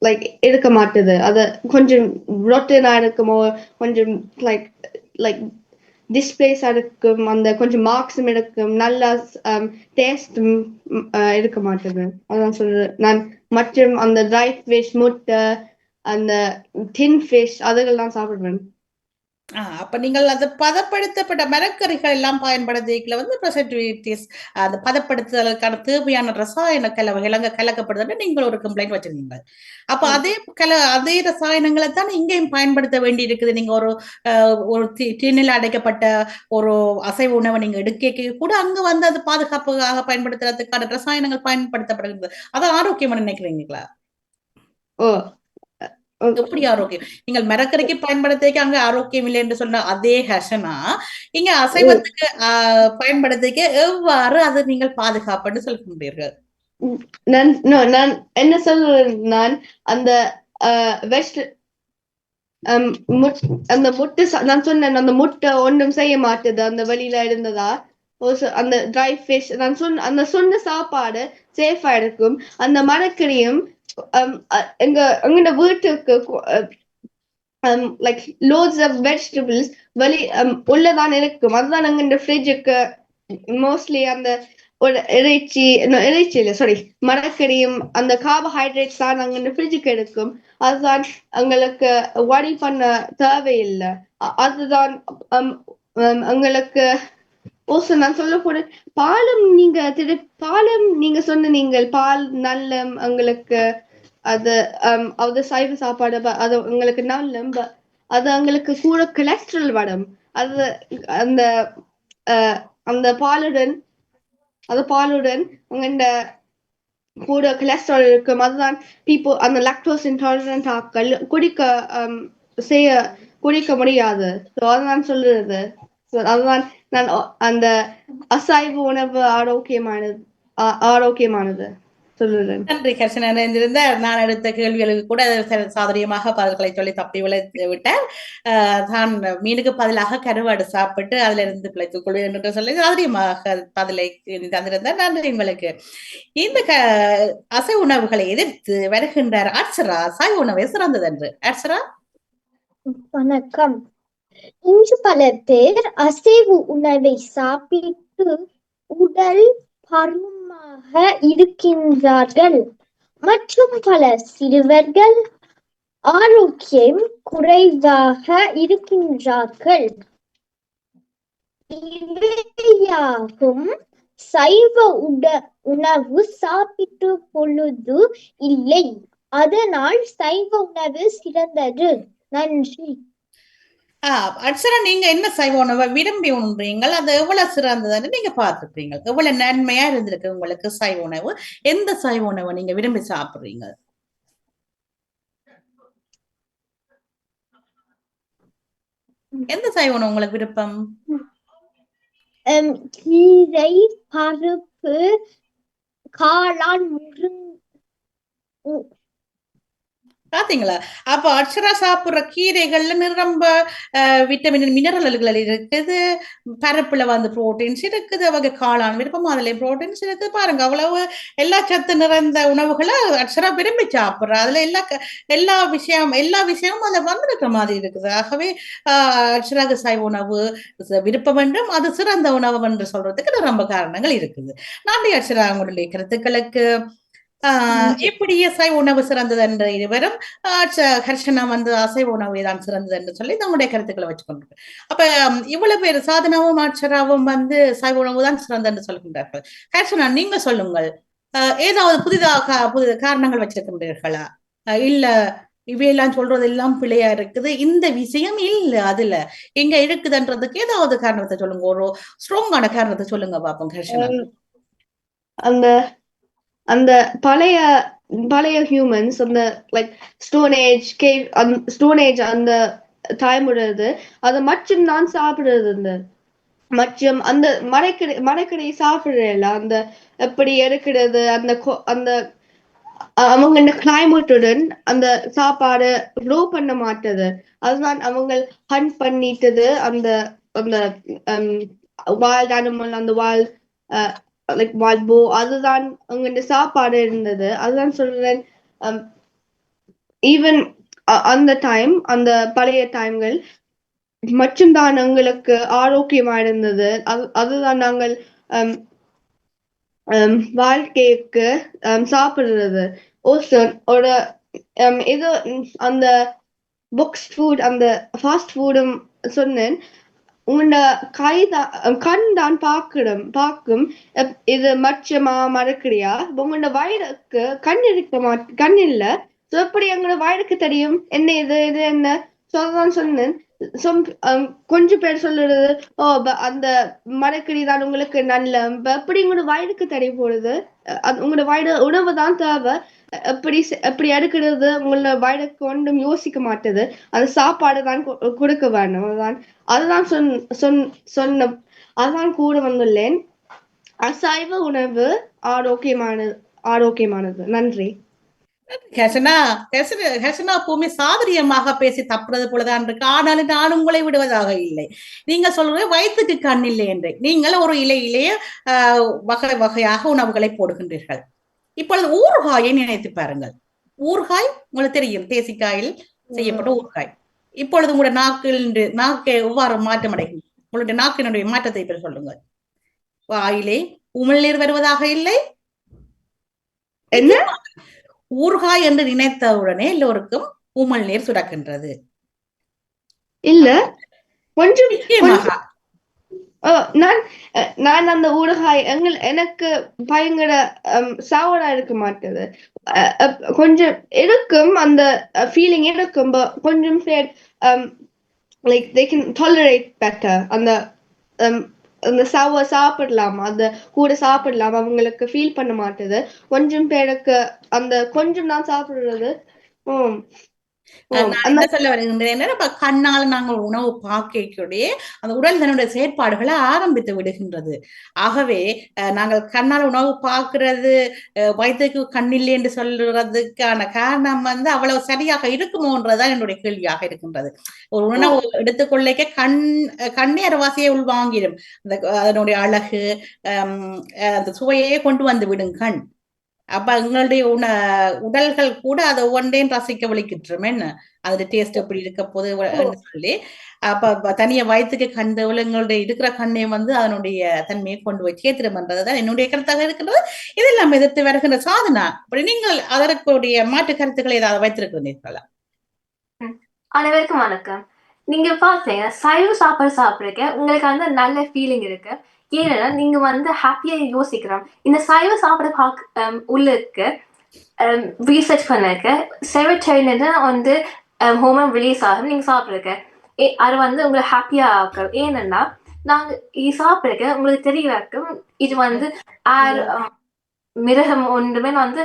லைக் எடுக்க மாட்டுது, அது கொஞ்சம் ரொட்டனா இருக்குமோ கொஞ்சம் லைக் டிஸ்பிளேஸா இருக்கும், அந்த கொஞ்சம் மார்க்ஸும் எடுக்கும், நல்லா டேஸ்டும் எடுக்க மாட்டேது. அதான் சொல்றது நான். மற்றும் அந்த ட்ரை ஃபிஷ் முட்டை அந்த டின் ஃபிஷ் அதுகள்லாம் சாப்பிடுவேன். அப்ப நீங்கள் அது பதப்படுத்தப்பட்ட மரக்கறிகள் எல்லாம் பயன்படுத்திக்கல வந்து ப்ரிசர்வேட்டிவ்ஸ் அந்த பதப்படுத்துதலுக்கான தேவையான ரசாயன கலவைகள் அங்க கலக்கப்படுதுன்னு நீங்கள் ஒரு கம்ப்ளைண்ட் வச்சிருந்தீங்க. அப்ப அதே ரசாயனங்களை தான் இங்கேயும் பயன்படுத்த வேண்டி இருக்குது. நீங்க ஒரு டின்னில் அடைக்கப்பட்ட ஒரு அசைவ உணவை நீங்க எடுக்க கூட அங்க வந்து அது பாதுகாப்புக்காக பயன்படுத்துறதுக்கான ரசாயனங்கள் பயன்படுத்தப்படுகிறது. அது ஆரோக்கியம் நினைக்கிறீங்களா? எப்படி ஆரோக்கியம்? நீங்கள் மரக்கறிக்கு பயன்படுத்திக்க அங்க ஆரோக்கியம் இல்லை என்று சொன்ன அதே ஹசனா இங்க அசைவத்துக்கு பயன்படுத்திக்க எவ்வாறு அது நீங்கள் பாதுகாப்புன்னு சொல்கின்றீர்கள்? நான் என்ன சொல்றேன், நான் அந்த அந்த முட்டை நான் சொன்னேன் அந்த முட்டை ஒன்றும் செய்ய மாட்டேது அந்த வெளியில இருந்ததா. அந்த ட்ரை ஃபிஷ் நான் சொன்ன சாப்பாடு சேஃபா இருக்கும். அந்த மரக்கறியும் எங்க வீட்டுக்கு லைக் லோட்ஸ் ஆஃப் வெஜிடபிள்ஸ் உள்ளதான் இருக்கும். அதுதான் எங்க ஃப்ரிட்ஜுக்கு மோஸ்ட்லி அந்த ஒரு இறைச்சி இல்ல சாரி மரக்கறியும் அந்த கார்போஹைட்ரேட்ஸ் தான் நாங்க ஃப்ரிட்ஜுக்கு எடுக்கும். அதுதான் எங்களுக்கு வரி பண்ண தேவையில்லை. அதுதான் எங்களுக்கு நான் சொல்ல போறேன். பாலும் நீங்க சொன்னீங்க பால் நல்ல எங்களுக்கு அது சைவ சாப்பாடு அது உங்களுக்கு நல்ல அது எங்களுக்கு கூட கொலஸ்ட்ரால் வரும். அது அந்த பாலுடன் உங்க கூட கொலஸ்ட்ரால் இருக்கும். அதுதான் people அந்த லாக்டோஸ் இன்டாலரண்ட் ஆட்கள் குடிக்க முடியாது. ஸோ அதுதான் சொல்லுறது. ஸோ அதுதான் நான் அந்த அசைவ உணவு ஆரோக்கியமானது சொல்லுறேன். நன்றி கர்ஷனா. நிறைந்திருந்த நான் எடுத்த கேள்விகளுக்கு கூட சாதுரியமாக பதில்களை சொல்லி தப்பி விட்டார். தான் மீனுக்கு பதிலாக கருவாடு சாப்பிட்டு அதுல இருந்து பிழைத்துக் கொள்வேன் என்று சொல்லி சாதுரியமாக பதிலை தந்திருந்தார். நன்றி உங்களுக்கு. இந்த அசைவ உணவுகளை எதிர்த்து வருகின்றார் அர்ச்சரா. சைவ உணவை சிறந்தது என்று. அர்ச்சரா வணக்கம். இன்று பல பேர் அசைவ உணவை சாப்பிட்டு உடல் பருமனாக இருக்கின்றார்கள் மற்றும் பல சிறுவர்கள் ஆரோக்கியம் குறைவாக இருக்கின்றார்கள். இவையாகும் சைவ உணவு சாப்பிட்டு பொழுது இல்லை. அதனால் சைவ உணவு சிறந்தது. நன்றி. அர்ச்சனா, நீங்க என்ன சைவ உணவை விரும்பி உண்றீங்கள்? அது எவ்வளவு சிறந்ததுன்னு நீங்க பார்த்துருப்பீங்க. எவ்வளவு நன்மையா இருந்திருக்கு உங்களுக்கு சைவ உணவு? எந்த சைவ உணவை நீங்க விரும்பி சாப்பிடுறீங்க? எந்த சைவ உணவு உங்களுக்கு விருப்பம்? கீரை, பருப்பு, காளான், பாத்தீங்களா? அப்ப அர்ச்சரா சாப்பிடுற கீரைகள்ல நிரம்ப விட்டமின் மினரல்கள் இருக்குது. பருப்புல வந்து புரோட்டீன்ஸ் இருக்குது. அவங்க காளான் விருப்பம், அதுல புரோட்டீன்ஸ் இருக்குது. பாருங்க, அவ்வளவு எல்லா சத்து நிறைந்த உணவுகளை அர்ச்சரா விரும்பி சாப்பிடுறா. அதுல எல்லா விஷயமும் அதுல வந்துருக்கிற மாதிரி இருக்குது. ஆகவே அர்ச்சராக்கு சைவ உணவு விருப்பம் என்றும் அது சிறந்த உணவு என்று சொல்றதுக்கு ரொம்ப காரணங்கள் இருக்குது. நன்றி அர்ச்சரா, உங்களுடைய கருத்துக்களுக்கு. எப்படி அசைவ உணவு சிறந்தது என்று இருவரும் ஹர்ஷனா வந்து அசைவ உணவு தான் சிறந்தது என்று சொல்லி நம்முடைய கருத்துக்களை வச்சுக்கொண்டு, அப்ப இவ்வளவு பேர் சாதனாவும் அர்ச்சராவும் வந்து சைவ உணவு தான் சிறந்தது என்று சொல்கின்றார்கள். ஹர்ஷனா, நீங்க சொல்லுங்கள், ஏதாவது புதிய காரணங்கள் வச்சிருக்கின்றீர்களா? இல்ல இவையெல்லாம் சொல்றது எல்லாம் பிழையா இருக்குது, இந்த விஷயம் இல்ல அதுல எங்க இருக்குதுன்றதுக்கு ஏதாவது காரணத்தை சொல்லுங்க. ஒரு ஸ்ட்ராங்கான காரணத்தை சொல்லுங்க பாப்போம் ஹர்ஷனா. அந்த பழைய ஹியூமன்ஸ் அந்த லைக் ஸ்டோன் ஏஜ் அந்த டைம் உடையது அதை மட்டும் நான் சாப்பிடுறது. மற்றும் அந்த மரக்கடை சாப்பிடுறல அந்த எப்படி எடுக்கிறது, அந்த அவங்க கிளைமேட்டுடன் அந்த சாப்பாடு க்ளோ பண்ண மாட்டது. அதுதான் அவங்க ஹண்ட் பண்ணிட்டது. அந்த அந்த வைல்ட் அனிமல், அந்த வைல்ட் போ, அதுதான் அவங்க சாப்பாடு இருந்தது. அதுதான் சொல்றேன். ஈவன் அந்த டைம், அந்த பழைய டைம்கள் மட்டும்தான் எங்களுக்கு ஆரோக்கியமா இருந்தது. அதுதான் நாங்கள் வாழ்க்கைக்கு சாப்பிடுறது. ஒரு ஏதோ அந்த புக்ஸ் ஃபுட், அந்த ஃபாஸ்ட் ஃபுட்டும் சொன்னேன். உங்களோட கண் தான் பார்க்கும் இது மச்சமா மறக்கடியா. உங்களோட வயலுக்கு கண் இல்ல. சோ எப்படி எங்களோட வயலுக்கு தெரியும் என்ன இது என்ன? சொல்லதான் சொன்னேன். கொஞ்சம் பேர் சொல்லுறது, அந்த மரக்கறி தான் உங்களுக்கு நல்ல. எப்படி உங்களோட வயலுக்கு தெரிய போடுது? உங்களோட வயது உணவு தான் தேவை. எப்படி எடுக்கிறது உங்களோட வயலுக்கு ஒன்றும் யோசிக்க மாட்டது. அது சாப்பாடு தான் கொடுக்க வேணும். அதுதான் அதுதான் கூட வந்துள்ளேன். அசைவ உணவு ஆரோக்கியமானது. நன்றி. ஹர்ஷனா பூமி சாதுரியமாக பேசி தப்புறது போலதான் இருக்கு. ஆனாலும் நான் உங்களை விடுவதாக இல்லை. நீங்க சொல்றது வயிற்றுக்கு கண் இல்லை என்று. நீங்கள் ஒரு இலையிலேயே வகை வகையாக உணவுகளை போடுகின்றீர்கள். இப்பொழுது ஊறுகாயை நினைத்து பாருங்கள். ஊறுகாய் உங்களுக்கு தெரியும், தேசிக்காயில் செய்யப்பட்ட ஊறுகாய். இப்பொழுது உங்களுடைய நாக்கு எவ்வாறு மாற்றம் அடையும்? உங்களுடைய நாக்கினுடைய மாற்றத்தை பற்றி சொல்லுங்கள். வாயிலே உமிழ்நீர் வருவதாக இல்லை. என்ன ஊறுகாய் என்று நினைத்தவுடனே எல்லோருக்கும் உமிழ்நீர் சுரக்கின்றது. இல்ல கொஞ்சம் நான் அந்த ஊறுகாய் எனக்கு பயங்கர சாவரா இருக்க மாட்டது. கொஞ்சம் இருக்கும், அந்த ஃபீலிங் இருக்கும். கொஞ்சம் பேர் like they can tolerate better. அந்த அந்த சாப்பிடலாம், அந்த கூட சாப்பிடலாம், அவங்களுக்கு ஃபீல் பண்ண மாட்டுது. கொஞ்சம் பேருக்கு அந்த கொஞ்சம் தான் சாப்பிடுறது. உம் உம் நான் அந்த என்ன சொல்ல வருகின்றேன், நம்ம கண்ணால் நாங்கள் உணவு பார்க்கக்கூடிய அந்த உடல் தன்னுடைய செயற்பாடுகளை ஆரம்பித்து விடுகின்றது. ஆகவே நாங்கள் கண்ணால் உணவு பார்க்கிறது வயிற்றுக்கு கண்ணில்லை என்று சொல்றதுக்கான காரணம் வந்து அவ்வளவு சரியாக இருக்குமோன்றதுதான் என்னுடைய கேள்வியாக இருக்கின்றது. ஒரு உணவு எடுத்துக்கொள்ளைக்க கண்ணே அரவாசியை உள்வாங்கிடும். அதனுடைய அழகு, அந்த சுவையே கொண்டு வந்து விடும் கண். அப்ப எங்களுடைய உடல்கள் கூட அதை ஒவ்வொன்றையும் ரசிக்க வலிக்கிட்டுரும். என்ன அதோட டேஸ்ட் எப்படி இருக்க போது சொல்லி அப்ப தனிய வயத்துக்கு கண்டவள் எங்களுடைய இருக்கிற கண்ணையும் வந்து அதனுடைய தன்மையை கொண்டு போய் சேர்த்திருமன்றதுதான் என்னுடைய கருத்தாக இருக்கின்றது. இதில் நம்ம எதிர்த்து வருகின்ற சாதனா, அப்படி நீங்கள் அதற்குடைய மாற்று கருத்துக்களை ஏதாவது வைத்திருக்கிறீர்களா? அனைவருக்கும் வணக்கம். நீங்க பாத்தீங்க சைவ சாப்பாடு சாப்பிடுறீங்க, உங்களுக்கு வந்து நல்ல ஃபீலிங் இருக்கு. ஏன்னா நீங்க வந்து ஹாப்பியா யோசிக்கிறோம். இந்த சைவ சாப்பாடு உள்ளுக்கு ரீசர்ச் பண்ணிருக்க செரோட்டோனின் வந்து ஹோமோன் ரிலீஸ் ஆகும். நீங்க சாப்பிடுறீங்க, அது வந்து உங்களுக்கு ஹாப்பியா ஆக்கும். ஏன்னா நாங்க இது சாப்பிடுறீங்க, உங்களுக்கு தெரியறாக்கும் இது வந்து மிருகம் ஒன்றுமே வந்து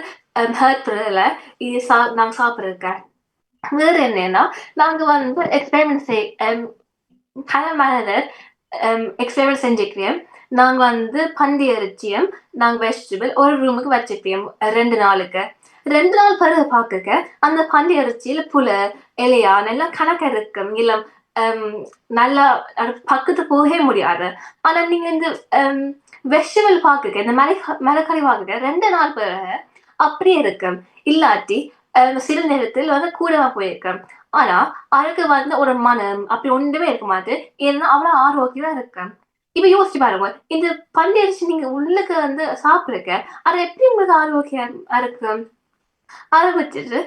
ஹர்ட் பண்ணல. இது நாங்க சாப்பிடுறோம். வேற என்னன்னா நாங்க வந்து எக்ஸ்பெரிமெண்ட் பல மனிதர் எக்ஸ்பெரிமெண்ட் செஞ்சுக்கிறோம். நாங்க வந்து பந்தி இறைச்சியும் நாங்க வெஜிடபிள் ஒரு ரூமுக்கு வச்சுக்கிறோம் 2 நாளுக்கு. 2 நாள் பிறகு பாக்குறக்க அந்த பந்தி இறைச்சியில புல இலையா நல்லா கணக்க இருக்கும். இல்ல நல்லா பக்கத்து போகவே முடியாது. ஆனா நீங்க இந்த வெஜிடபிள் பாக்குறக்க இந்த மரக்கறி பாக்குறக்க 2 நாள் பிறகு அப்படியே இருக்கும். இல்லாட்டி சில நேரத்தில் வந்து கூடவா போயிருக்கேன். ஆனா அதுக்கு வந்து ஒரு மனம் அப்படி ஒன்றுமே இருக்க மாட்டேன். ஏன்னா அவ்வளவு ஆரோக்கியமா இருக்கேன். இப்ப யோசிச்சு பாருங்க, இந்த பந்தி அரிசி நீங்க உள்ளுக்கு வந்து சாப்பிடுங்க, அது எப்படி உங்களுக்கு ஆரோக்கியம் இருக்கும்? அதை வச்சுட்டு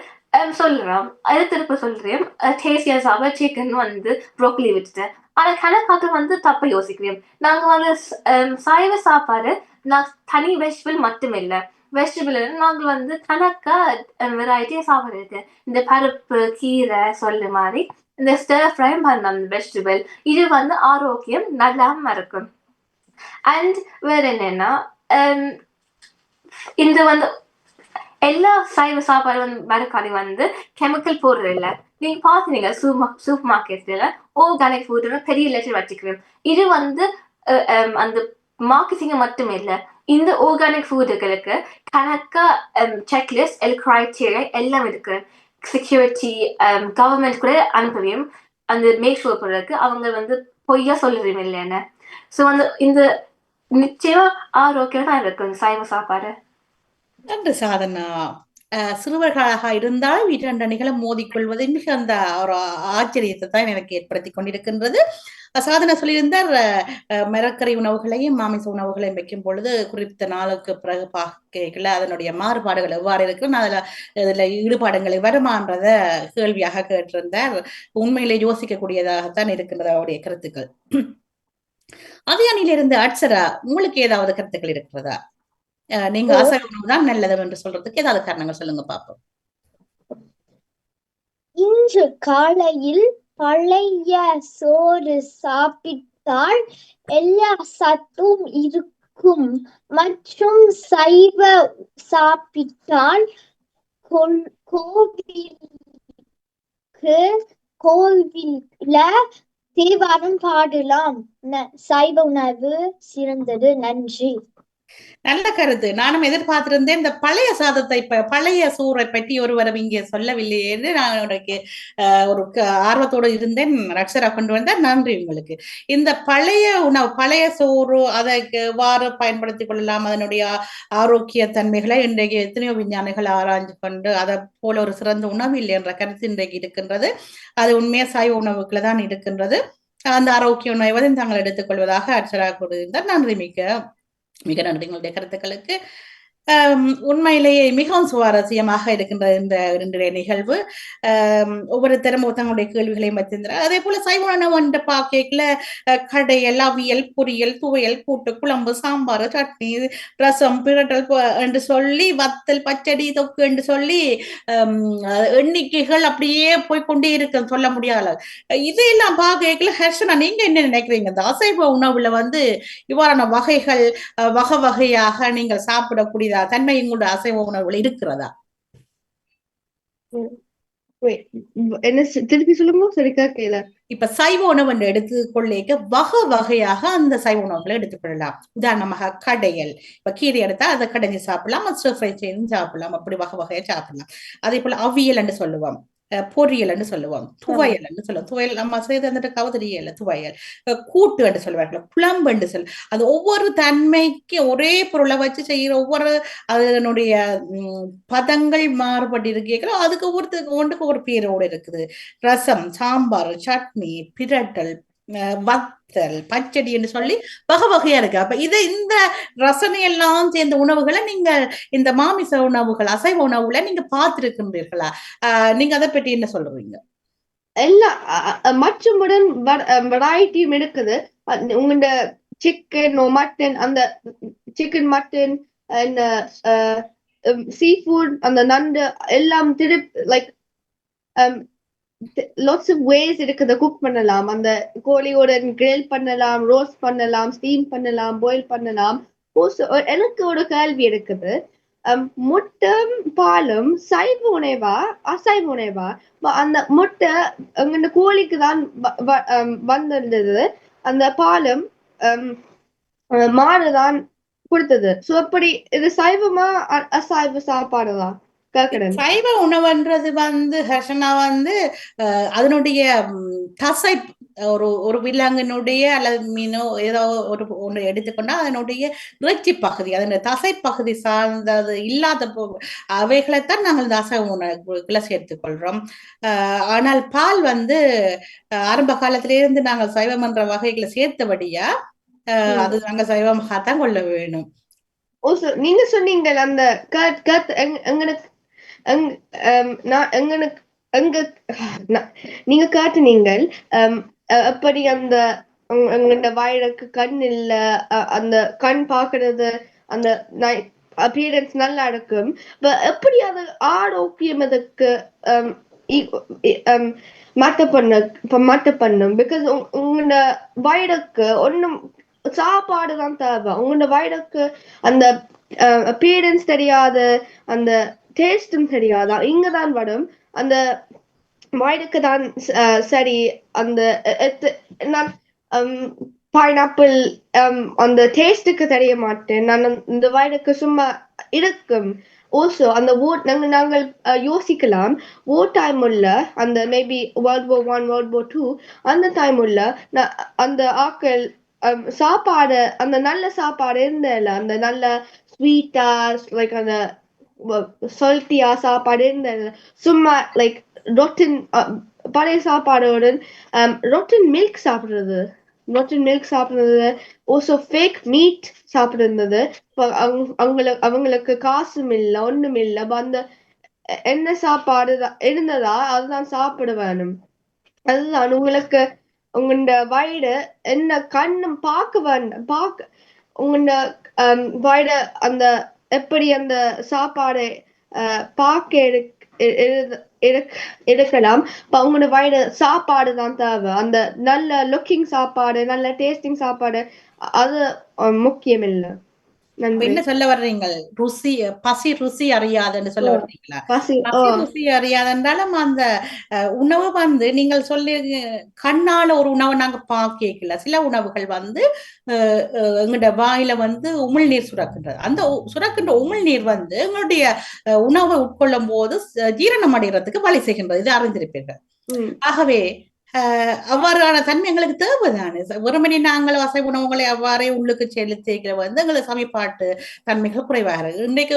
சொல்றோம், அதை திருப்ப சொல்றேன், டேஸ்டியா சாப்பிட சிக்கன் வந்து ப்ரோக்கலி வச்சுட்டேன். ஆனா கணக்காக வந்து தப்ப யோசிக்கிறேன். நாங்க வந்து சைவ சாப்பாடு நான் தனி வெஜிடபிள் மட்டும் இல்லை, வெஜிடபிள் நாங்கள் வந்து கணக்கா வெரைட்டியா சாப்பிடுறது. இந்த பருப்பு கீரை சொல்லு மாதிரி இந்த ஸ்டர் ஃப்ரைம் பண்ணலாம் வெஜிடபிள். இது வந்து ஆரோக்கியம் நல்லாம இருக்கும். அண்ட் வேற என்னன்னா இந்த வந்து எல்லா சைவ சாப்பாடு வந்து மரக்கறி வந்து கெமிக்கல் போடுறது இல்லை. நீங்க பாத்தீங்க சூப்பர் மார்க்கெட்ல ஆர்கானிக் ஃபுட் பெரிய லெட்டர் வச்சுக்கிறோம். இது வந்து அந்த மார்க்கெட்டிங் மட்டும் இல்லை, இந்த ஆர்கானிக் ஃபுட்டுகளுக்கு கணக்கா செக்லிஸ்ட் கிரைட்டீரியா எல்லாம் இருக்கு. செக்யூரிட்டி கவர்மெண்ட் கூட அனுப்புவியும் அந்த மேக் ஷூர் பண்ணுறதுக்கு அவங்க வந்து பொய்யா சொல்லுறீங்க இல்லைன்னு. ஸோ வந்து இந்த நிச்சயமா ஆரோக்கியமா இருக்கும் சைவ சாப்பாடு. நன்று சாதனா. சிறுவர்களாக இருந்தால் இரண்டு அணிகளை மோதிக்கொள்வது மிக அந்த ஒரு ஆச்சரியத்தை தான் எனக்கு ஏற்படுத்தி கொண்டிருக்கின்றது. சாதனை சொல்லியிருந்தார், மரக்கறி உணவுகளையும் மாமிச உணவுகளையும் வைக்கும் பொழுது குறிப்பிட்ட நாளுக்கு பிறகு பார்க்கல அதனுடைய மாறுபாடுகள் எவ்வாறு இருக்கு, அதுல ஈடுபாடுகளை வருமானத கேள்வியாக கேட்டிருந்தார். உண்மையிலே யோசிக்கக்கூடியதாகத்தான் இருக்கின்றது அவருடைய கருத்துக்கள். அதே அணியிலிருந்து அட்சரா, உங்களுக்கு ஏதாவது கருத்துக்கள் இருக்கிறதா? நீங்க அசைவ உணவு தான் நல்லது என்று சொல்றதுக்கு ஏதாவது காரணங்கள் சொல்லுங்க பாப்போம். இன்று காலையில் பழைய சோறு சாப்பிட்டால் எல்லா சத்தும் இருக்கும். மற்றும் சைவ சாப்பிட்டால் கோவில்ல தேவாரம் பாடலாம். சைவ உணவு சிறந்தது. நன்றி. நல்ல கருத்து. நானும் எதிர்பார்த்திருந்தேன் இந்த பழைய சாதத்தை பழைய சோறை பற்றி ஒருவரும் இங்கே சொல்லவில்லை என்று நான் உனக்கு ஒரு ஆர்வத்தோடு இருந்தேன். அக்ஷரா கொண்டு வந்தார், நன்றி உங்களுக்கு. இந்த பழைய உணவு பழைய சோறு அதை எவ்வாறு பயன்படுத்திக் கொள்ளலாம், அதனுடைய ஆரோக்கிய தன்மைகளை இன்றைக்கு எத்தனையோ விஞ்ஞானிகள் ஆராய்ஞ்சு கொண்டு அதை போல ஒரு சிறந்த உணவு இல்லை என்ற கருத்து இன்றைக்கு இருக்கின்றது. அது உண்மையா சைவ உணவுக்குள்ள தான் இருக்கின்றது. அந்த ஆரோக்கிய உணவை தாங்கள் எடுத்துக்கொள்வதாக அக்ஷரா கூறியிருந்தார். நன்றி, மிக மிக நன்றி உங்களுடைய கருத்துக்களுக்கு. உண்மையிலேயே மிகவும் சுவாரஸ்யமாக இருக்கின்ற இந்த இன்றைய நிகழ்வு. ஒவ்வொருத்தரும் தங்களுடைய கேள்விகளையும் வைத்திருந்தார். அதே போல சைவ உணவு என்ற பாக்கெட்ல கடையல், அவியல், பொரியல், துவையல், கூட்டு, குழம்பு, சாம்பார், சட்னி, ரசம், பிரட்டல் என்று சொல்லி வத்தல், பச்சடி, தொக்கு என்று சொல்லி எண்ணிக்கைகள் அப்படியே போய்கொண்டே இருக்கு, சொல்ல முடியாது. இதையெல்லாம் பாக்கெட்ல ஹர்ஷனா நீங்க என்ன நினைக்கிறீங்க? இந்த அசைவ உணவுல வந்து இவ்வாறான வகைகள் வகை வகையாக நீங்கள் சாப்பிடக்கூடியதா தன்மை உங்களோட அசைவ உணவுகள் இருக்கிறதா? என்ன திருப்பி சொல்லுங்க, சரிக்கா கேள. இப்ப சைவ உணவு என்று எடுத்துக்கொள்ளேக்க வகை வகையாக அந்த சைவ உணவுகளை எடுத்துக்கொள்ளலாம். உதாரணமாக கடையல், இப்ப கீரை எடுத்தா அதை கடைஞ்சி சாப்பிடலாம், ஸ்டர் ஃப்ரை செய்து சாப்பிடலாம், அப்படி வகை வகையா சாப்பிடலாம். அதே போல அவியல் என்று சொல்லுவோம், பொரியல் என்று சொல்லுவோம், துவையல் என்று சொல்லுவோம். துவையல் நம்ம செய்து வந்துட்டு கவதரியல் துவையல், கூட்டு என்று சொல்லுவார்கள், குழம்பு என்று சொல்லு. அது ஒவ்வொரு தன்மைக்கு ஒரே பொருளை வச்சு செய்யற ஒவ்வொரு அதனுடைய பதங்கள் மாறுபட்டு இருக்கீங்களோ அதுக்கு ஒன்றுக்கு ஒரு பேரோடு இருக்குது. ரசம், சாம்பார், சட்னி, பிரட்டல், வத்தல், பச்சடி என்று சொல்லி வகை வகையா இருக்கு. அப்ப இந்த ரசனை எல்லாம் சேர்ந்த உணவுகளை நீங்க இந்த மாமிச உணவுகள் அசைவ உணவுல நீங்க பார்த்திருக்கின்றீர்களா? நீங்க அதை பற்றி என்ன சொல்றீங்க? எல்லா மற்றுமுடன் வெரைட்டியும் இருக்குது. உங்களோட சிக்கன் மட்டன், அந்த சிக்கன் மட்டன் சீ ஃபுட், அந்த நண்டு எல்லாம் லைக் lots of ways இருக்குது குக் பண்ணலாம். அந்த கோழியோட கிரில் பண்ணலாம், ரோஸ்ட் பண்ணலாம், ஸ்டீம் பண்ணலாம், பாயில் பண்ணலாம். எனக்கு ஒரு கேள்வி இருக்குது, முட்டை பாலும் சைவ உணவா அசைவ உணவா? அந்த முட்டை அங்க கோழிக்கு தான் வந்திருந்தது, அந்த பாலும் மாடுதான் கொடுத்தது. சோ அப்படி இது சைவமா அசைவ சாப்பாடுதான்? சைவ உணவுன்றது வந்து ஹர்ஷனா வந்து அதனுடைய தசை, ஒரு விலங்கினுடைய அல்லது மீனோ ஏதோ ஒரு ஒன்று எடுத்துக்கொண்டா அதனுடைய இறைச்சி பகுதி, அதனுடைய தசை பகுதி சார்ந்தது இல்லாத அவைகளைத்தான் நாங்கள் இந்த அசைவ உணவுகளை சேர்த்துக்கொள்றோம். ஆனால் பால் வந்து ஆரம்ப காலத்திலிருந்து நாங்கள் சைவம் என்ற வகைகளை சேர்த்தபடியா அது நாங்கள் சைவமாகத்தான் கொள்ள வேணும். நீங்க சொன்னீங்க அந்த எங்களுக்கு நீங்க காட்டுனீங்கள் அப்படி அந்த எங்களோட வாயிலுக்கு கண் இல்ல, அந்த கண் பாக்குறது அந்த அப்பியரன்ஸ் நல்லா இருக்கும். எப்படி அது ஆரோக்கியம் அதுக்கு மாற்ற பண்ணும்? பிகாஸ் உங்களோட வயலுக்கு ஒன்னும் சாப்பாடு தான் தேவை. உங்களோட வயலுக்கு அந்த அப்பியரன்ஸ் தெரியாது, அந்த டேஸ்டும் தெரியாதா? இங்கதான் வரும் அந்த வயலுக்கு தான் சரி. அந்த நான் பைனாப்பிள் அந்த டேஸ்டுக்கு தெரிய மாட்டேன். நான் இந்த வயலுக்கு சும்மா இருக்கும். ஓசோ அந்த நாங்கள் யோசிக்கலாம், டைம் உள்ள அந்த maybe World War I, World War II அந்த டைம் உள்ள அந்த ஆக்கள் சாப்பாடு, அந்த நல்ல சாப்பாடு இருந்தல, அந்த நல்ல ஸ்வீட்டா லைக் அந்த சொல்ட்டியா சாப்பாடு இருந்தது, சும்மா லைக் ரொட்டின் பழைய சாப்பாடுடன் ரொட்டின் மில்க் சாப்பிடுறது, ஓசோ ஃபேக் மீட் சாப்பிடுறது. அவங்களுக்கு காசும் இல்லை, ஒண்ணும் இல்லை, அந்த என்ன சாப்பாடு இருந்ததா அதுதான் சாப்பிட வேணும். அதுதான் உங்களுக்கு உங்களோட வயடு என்ன கண்ணும் பார்க்க வேண்டாம், உங்களோட வயடு அந்த எப்படி அந்த சாப்பாடு பார்க்க இருக்கலாம். உங்களோட வயது சாப்பாடு தான் தேவை, அந்த நல்ல லுக்கிங் சாப்பாடு, நல்ல டேஸ்டிங் சாப்பாடு, அது முக்கியம் இல்லை. என்ன சொல்ல வர்றீங்க? பசி ருசி அறியாதுன்னு சொல்ல வர்றீங்களா? பசி ருசி அறியாதென்றாலும் அந்த உணவு வந்து நீங்கள் சொல்லி கண்ணால ஒரு உணவை நாங்க பார்க்கல. சில உணவுகள் வந்து எங்களுடைய வாயில வந்து உமிழ்நீர் சுரக்கின்றது. அந்த சுரக்கின்ற உமிழ்நீர் வந்து எங்களுடைய உணவை உட்கொள்ளும் போது ஜீரணம் அடைகிறதுக்கு வழி செய்கின்றது. இது அறிந்திருப்பீர்கள். ஆகவே அவ்வாறான தன்மை எங்களுக்கு தேவைதானே. வெறுமனே நாங்கள் அசைவ உணவுகளை அவ்வாறே உள்ளுக்கு செலுத்திக்கிற வந்து எங்களுக்கு சமைப்பாட்டு தன்மைகள் குறைவாக இருக்கு. இன்றைக்கு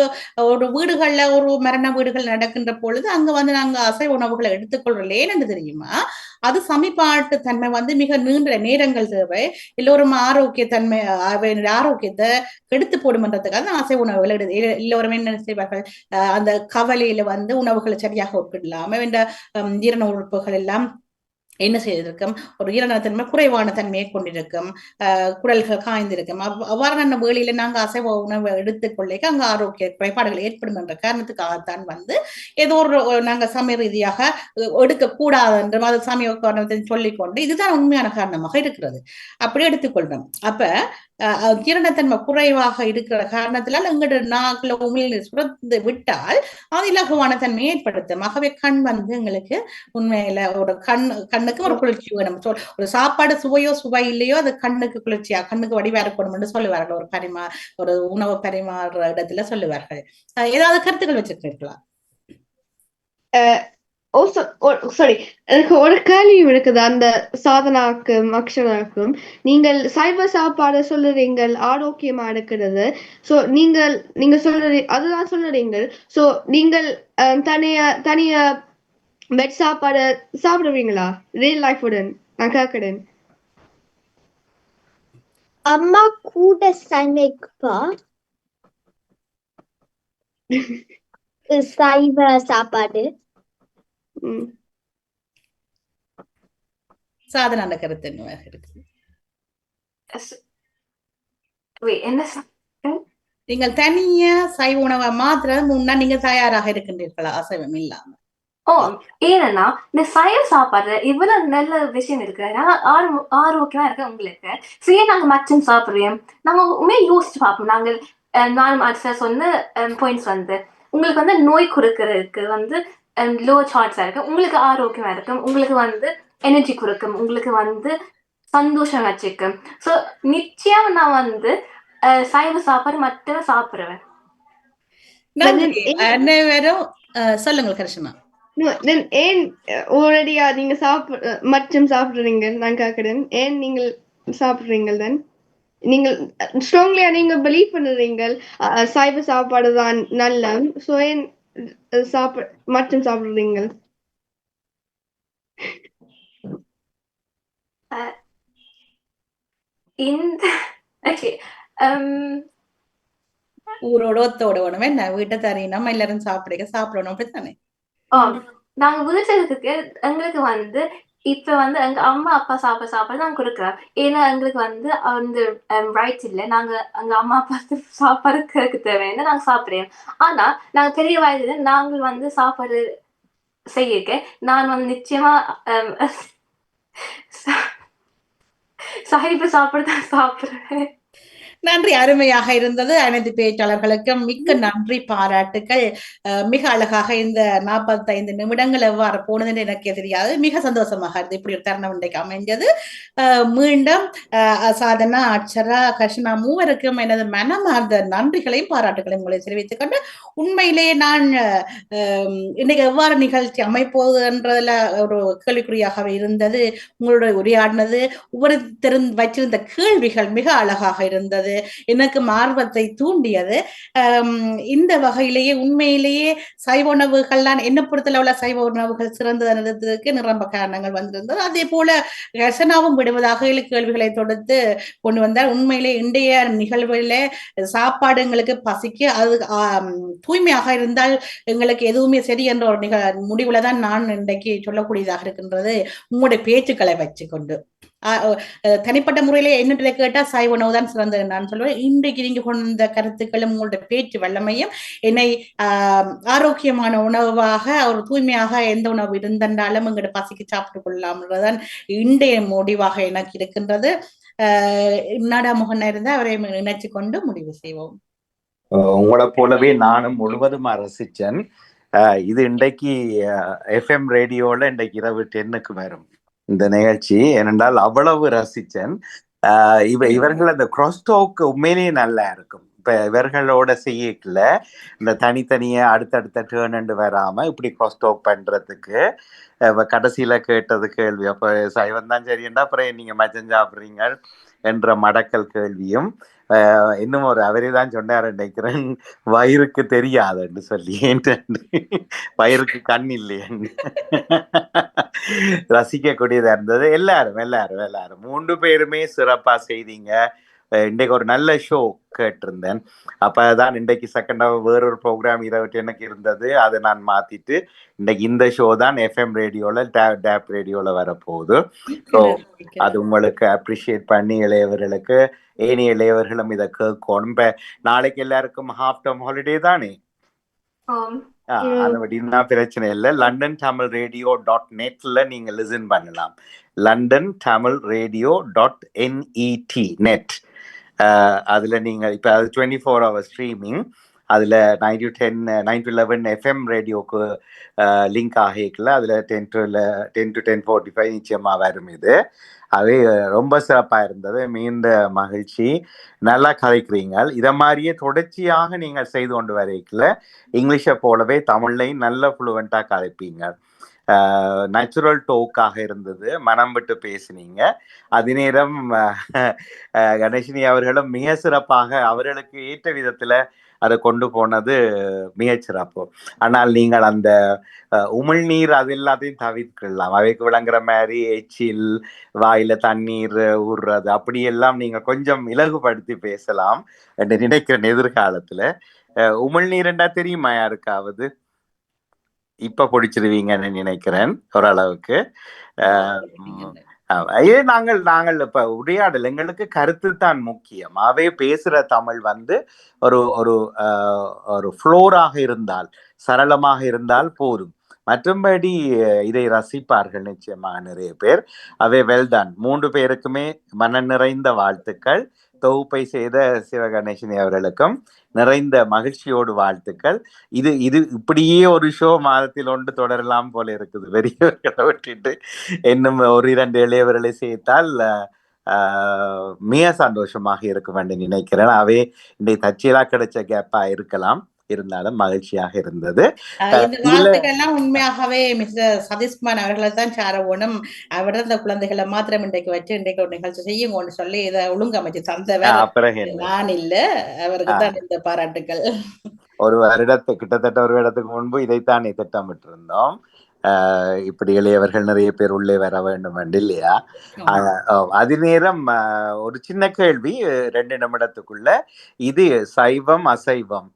ஒரு வீடுகள்ல ஒரு மரண வீடுகள் நடக்கின்ற பொழுது அங்க வந்து நாங்க அசைவ உணவுகளை எடுத்துக்கொள்றோம். ஏன்னு தெரியுமா? அது சமிபாட்டு தன்மை வந்து மிக நீண்ட நேரங்கள் தேவை. எல்லோரும் ஆரோக்கியத்தன்மை ஆரோக்கியத்தை கெடுத்து போடுமன்றதுக்காக தான் அசைவ உணவுகள் எல்லோருமே என்ன செய்வார்கள், அந்த கவலையில வந்து உணவுகளை சரியாக உட்கொள்ளாம இந்த ஜீரண உறுப்புகள் எல்லாம் என்ன செய்திருக்கும், ஒரு ஈரணத்தன்மை குறைவான தன்மையை கொண்டிருக்கும், குடல்கள் காய்ந்திருக்கும். அவ்வாறான வேளையில நாங்கள் அசைவ உணவை எடுத்துக்கொள்ள அங்க ஆரோக்கிய குறைபாடுகள் ஏற்படும் என்ற காரணத்துக்காகத்தான் வந்து ஏதோ ஒரு நாங்கள் சமய ரீதியாக எடுக்கக்கூடாது என்ற அது சமய காரணத்தை சொல்லிக்கொண்டு இதுதான் உண்மையான காரணமாக இருக்கிறது. அப்படி எடுத்துக்கொள்றோம். அப்ப ஜீரணத்தன்மை குறைவாக இருக்கிற காரணத்தினால் எங்களுடைய நாக்குல உமிழ்நீர் சுரந்து விட்டால் அது இலகுவான தன்மையை ஏற்படுத்தும். ஆகவே கண் வந்து எங்களுக்கு உண்மையில ஒரு கண்ணுக்கு ஒரு குளிர்ச்சி வேணும். ஒரு சாப்பாடு சுவையோ சுவை இல்லையோ அது கண்ணுக்கு குளிர்ச்சியா கண்ணுக்கு வடிவா இருக்கணும் என்று சொல்லுவார்கள். ஒரு உணவு பரிமாறுற இடத்துல சொல்லுவார்கள். ஏதாவது கருத்துக்கள் வச்சிருக்கீங்களா? சாரி, எனக்கு ஒரு கேள்வி இருக்குது அந்த சாதனாக்கும் அக்ஷனாக்கும். நீங்கள் சைவ சாப்பாடு சொல்லுறீங்க ஆரோக்கியமா இருக்கிறது. சோ நீங்க சொல்றீங்க அதுதான் சொல்லுறீங்க. சோ நீங்கள் தனியா பெட் சாப்பாடு சாப்பிடுவீங்களா ரியல் லைஃப் உடன்? நான் கேட்கிறேன். அம்மா கூட சமைப்பா சைவ சாப்பாடு. சாதன அந்த கருத்து என்னவாக இருக்கு? நீங்கள் தனியா சைவ உணவை மாத்திரம் முன்னா நீங்க தயாராக இருக்கின்றீர்களா அசைவம் இல்லாம? ஏன்னா இந்த சைவ சாப்பாடு இவ்வளவு நல்ல விஷயம் இருக்கு, ஆரோக்கியமா இருக்கு உங்களுக்கு. சரி, நாங்க மச்சம் சாப்பிடுறோம், நாங்க உண்மையை யோசிச்சு பார்ப்போம். நாங்கள் நானும் அடுத்த சொன்ன பாயிண்ட்ஸ் வந்து உங்களுக்கு வந்து நோய் குறைக்கிறதுக்கு வந்து லோ சார்ட்ஸா இருக்கு, உங்களுக்கு ஆரோக்கியமா இருக்கும், உங்களுக்கு வந்து எனர்ஜி கொடுக்கும், உங்களுக்கு வந்து சந்தோஷம் வச்சுக்கும். ஸோ நிச்சயம் நான் வந்து சைவ சாப்பாடு மட்டும் சாப்பிடுவேன். அனைவரும் சொல்லுங்க கிருஷ்ணா. ஏன் ஆல்ரெடியா நீங்க மச்சம் சாப்பிடுறீங்க? நான் கேட்கிறேன், ஏன் நீங்கள் சாப்பிடுறீங்க? தென் நீங்கள் ஸ்ட்ராங்லியா நீங்க பிலீவ் பண்ணுறீங்க சைவ சாப்பாடு தான் நல்ல. சோ ஏன் மச்சம் சாப்பிடுறீங்க? இந்த ஊரோட ஒத்தோட உணவு என்ன வீட்டை தரீனம் எல்லாரும் சாப்பிடணும் அப்படித்தானே? நாங்க வீட்டுக்கு எங்களுக்கு வந்து இப்ப வந்து எங்க அம்மா அப்பா சாப்பாடு நாங்க கொடுக்குறோம். ஏன்னா எங்களுக்கு வந்து அந்த ரைட்ஸ் இல்லை, நாங்க எங்க அம்மா அப்பா சாப்பாடு கேட்க தேவைன்னு நாங்க சாப்பிடுறோம். ஆனா நாங்க பெரிய வயதுல நாங்கள் வந்து சாப்பாடு செய்ய நான் வந்து நிச்சயமா சைவ சாப்பாடு தான் சாப்பிடுறேன். நன்றி, அருமையாக இருந்தது. அனைத்து பேச்சாளர்களுக்கும் மிக்க நன்றி, பாராட்டுக்கள். மிக அழகாக இந்த 45 நிமிடங்கள் எவ்வாறு போனதுன்னு எனக்கே தெரியாது, மிக சந்தோஷமாக இருந்தது. இப்படி ஒரு தருணம் இன்றைக்கு அமைஞ்சது. மீண்டும் சாதனா, அக்ஷரா, கர்ஷனா மூவருக்கும் எனது மனமார்ந்த நன்றிகளையும் பாராட்டுகளையும் உங்களை தெரிவித்துக் கொண்டு, உண்மையிலேயே நான் இன்னைக்கு எவ்வாறு நிகழ்ச்சி அமைப்போது என்றதுல ஒரு கேள்விக்குறியாகவே இருந்தது. உங்களுடைய உரையாடினது ஒவ்வொருத்தரும் வச்சிருந்த கேள்விகள் மிக அழகாக இருந்தது, எனக்கு ஆர்வத்தை தூண்டியது. இந்த வகையிலேயே உண்மையிலேயே சைவ உணவுகள்லாம் என்ன பொறுத்தளவுல சைவ உணவுகள் சிறந்ததுக்கு நிரம்ப காரணங்கள் வந்திருந்தது. அதே போல ரசனாவும் விடுவதாக கேள்விகளை தொடுத்து கொண்டு வந்தார். உண்மையிலே இன்றைய நிகழ்வுல சாப்பாடு எங்களுக்கு பசிக்கு அது தூய்மையாக இருந்தால் எங்களுக்கு எதுவுமே சரி என்ற ஒரு முடிவுல தான் நான் இன்றைக்கு சொல்லக்கூடியதாக இருக்கின்றது. உங்களுடைய பேச்சுக்களை வச்சுக்கொண்டு தனிப்பட்ட முறையில என்ன கேட்டா சைவ உணவு தான் சிறந்தது நான் சொல்லுவேன். இன்றைக்கு நீங்க கொண்ட கருத்துக்களும் உங்களோட பேச்சு வல்லமையும் என்னை ஆரோக்கியமான உணவாக ஒரு தூய்மையாக எந்த உணவு இருந்தாலும் எங்களோட பசிக்கு சாப்பிட்டு கொள்ளலாம்ன்றதான் இன்றைய முடிவாக எனக்கு இருக்கின்றது. நாடா முகன் இருந்தா அவரை நினைச்சு கொண்டு முடிவு செய்வோம். உங்களை போலவே நானும் முழுவதும் ரசிச்சேன். இது இன்றைக்கு எஃப்எம் ரேடியோல இன்றைக்கு இரவு 10க்கு வரும் இந்த நிகழ்ச்சி. ஏனென்றால் அவ்வளவு ரசிச்சேன். இவர்கள் அந்த கிராஸ்டாக் உண்மையிலேயே நல்லா இருக்கும். இப்ப இவர்களோட செய்யல இந்த தனித்தனிய அடுத்தடுத்த டேர்ன் வராம இப்படி கிராஸ்டாக் பண்றதுக்கு கடைசியில கேட்டது கேள்வி, அப்ப சைவம் தான் சரியண்டா அப்புறம் நீங்க மச்சம் சாப்பிடுறீங்க என்ற மடக்கல் கேள்வியும் இன்னும் ஒரு அவரே தான் சொன்னார் நினைக்கிறேன், வயிறுக்கு தெரியாதுன்னு சொல்லி. வயிறுக்கு கண் இல்லையன்னு. ரசிக்கக்கூடியதா இருந்தது. எல்லாரும் எல்லாரும் எல்லாரும் 3 பேருமே சிறப்பா செய்தீங்க. இன்றைக்கு ஒரு நல்ல ஷோ கேட்டிருந்தேன். அப்பதான் இன்றைக்கு செகண்டாக வேறொரு ப்ரோக்ராம் 21 இருந்தது, அதை நான் மாத்திட்டு இன்றைக்கு இந்த ஷோ தான் FM ரேடியோல டேப் ரேடியோல வரப்போகுது. ஸோ அது உங்களுக்கு அப்ரிஷியேட் பண்ணி இளையவர்களுக்கு ஏனைய இளையவர்களும் இதை கேட்கணும். இப்ப நாளைக்கு எல்லாருக்கும் ஹாஃப் டேர்ம் ஹாலிடே தானே. அதுபடினா பிரச்சனை இல்லை. லண்டன் தமிழ் ரேடியோ .netல நீங்க லிசன் பண்ணலாம். London Tamil radio .net net. அதுல நீங்க இப்ப அது 24 hour ஸ்ட்ரீமிங். அதுல 9 to 11 FM ரேடியோக்கு லிங்க் ஆகிக்கல. அதுல 10 to 10:45 நிச்சயமா வரும். இது அது ரொம்ப சிறப்பா இருந்தது. மீண்ட மகிழ்ச்சி. நல்லா கதைக்கிறீங்க. இதை மாதிரியே தொடர்ச்சியாக நீங்கள் செய்து கொண்டு வரைக்கல. இங்கிலீஷை போலவே தமிழ்லையும் நல்ல ஃப்ளூவெண்டா கதைப்பீங்க. நேச்சுரல் டோக்காக இருந்தது. மனம் விட்டு பேசினீங்க. அதே நேரம் கணேஷினி அவர்களும் மிக சிறப்பாக அவர்களுக்கு ஏற்ற விதத்துல அதை கொண்டு போனது மிகச்சிறப்பு. ஆனால் நீங்கள் அந்த உமிழ்நீர் அது எல்லாத்தையும் தவிர்க்கலாம். அவைக்கு விளங்குற மாதிரி எச்சில், வாயில தண்ணீர் ஊறுறது அப்படியெல்லாம் நீங்க கொஞ்சம் இலகுபடுத்தி பேசலாம் என்று நினைக்கிறேன் எதிர்காலத்துல. உமிழ்நீர்ண்டா தெரியுமா யாருக்காவது? இப்ப பிடிச்சிருவீங்கன்னு நினைக்கிறேன் ஓரளவுக்கு. நாங்கள் இப்ப உரையாடல் எங்களுக்கு கருத்து தான் முக்கியம். அவை பேசுற தமிழ் ஒரு ஒரு ஒரு ஃப்ளோராக இருந்தால், சரளமாக இருந்தால் போதும். மற்றபடி இதை ரசிப்பார்கள் நிச்சயமாக நிறைய பேர். அவை வெல்தான். 3 பேருக்குமே மன நிறைந்த வாழ்த்துக்கள். தொகுப்பை செய்த சிவகணேசனி அவர்களுக்கும் நிறைந்த மகிழ்ச்சியோடு வாழ்த்துக்கள். இது இப்படியே ஒரு ஷோ மாதத்தில் ஒன்று தொடரலாம் போல இருக்குது. பெரியவர்களை விட்டுட்டு இன்னும் ஒரு 2 இளையவர்களை சேர்த்தால் மிக சந்தோஷமாக இருக்கும் என்று நினைக்கிறேன். அவை இன்றைக்கு தற்செயலா கிடைச்ச கேப்பா இருக்கலாம், இருந்தாலும் மகிழ்ச்சியாக இருந்தது. இந்த வாழ்த்துக்கள்லாம் உண்மையாகவே மிஸ்டர் சதீஷ்குமார் அவர்களை தான் சாரவோனும் அவரது அந்த குழந்தைகளை மாத்திரம் இன்றைக்கு வச்சு இன்றைக்கு ஒரு நிகழ்ச்சி செய்யுங்கன்னு சொல்லி இதை ஒழுங்கமைச்சு தந்தவர் நான் இல்ல. அவருக்கு தான் இந்த பாராட்டுக்கள். கிட்டத்தட்ட ஒரு வருடத்துக்கு முன்பு இதைத்தான் திட்டமிட்டு இருந்தோம். இப்படி இளையவர்கள் நிறைய பேர் உள்ளே வர வேண்டும் என்று இல்லையா. அது நேரம் ஒரு சின்ன கேள்வி 2 நிமிடத்துக்குள்ள. இது சைவம் அசைவம்,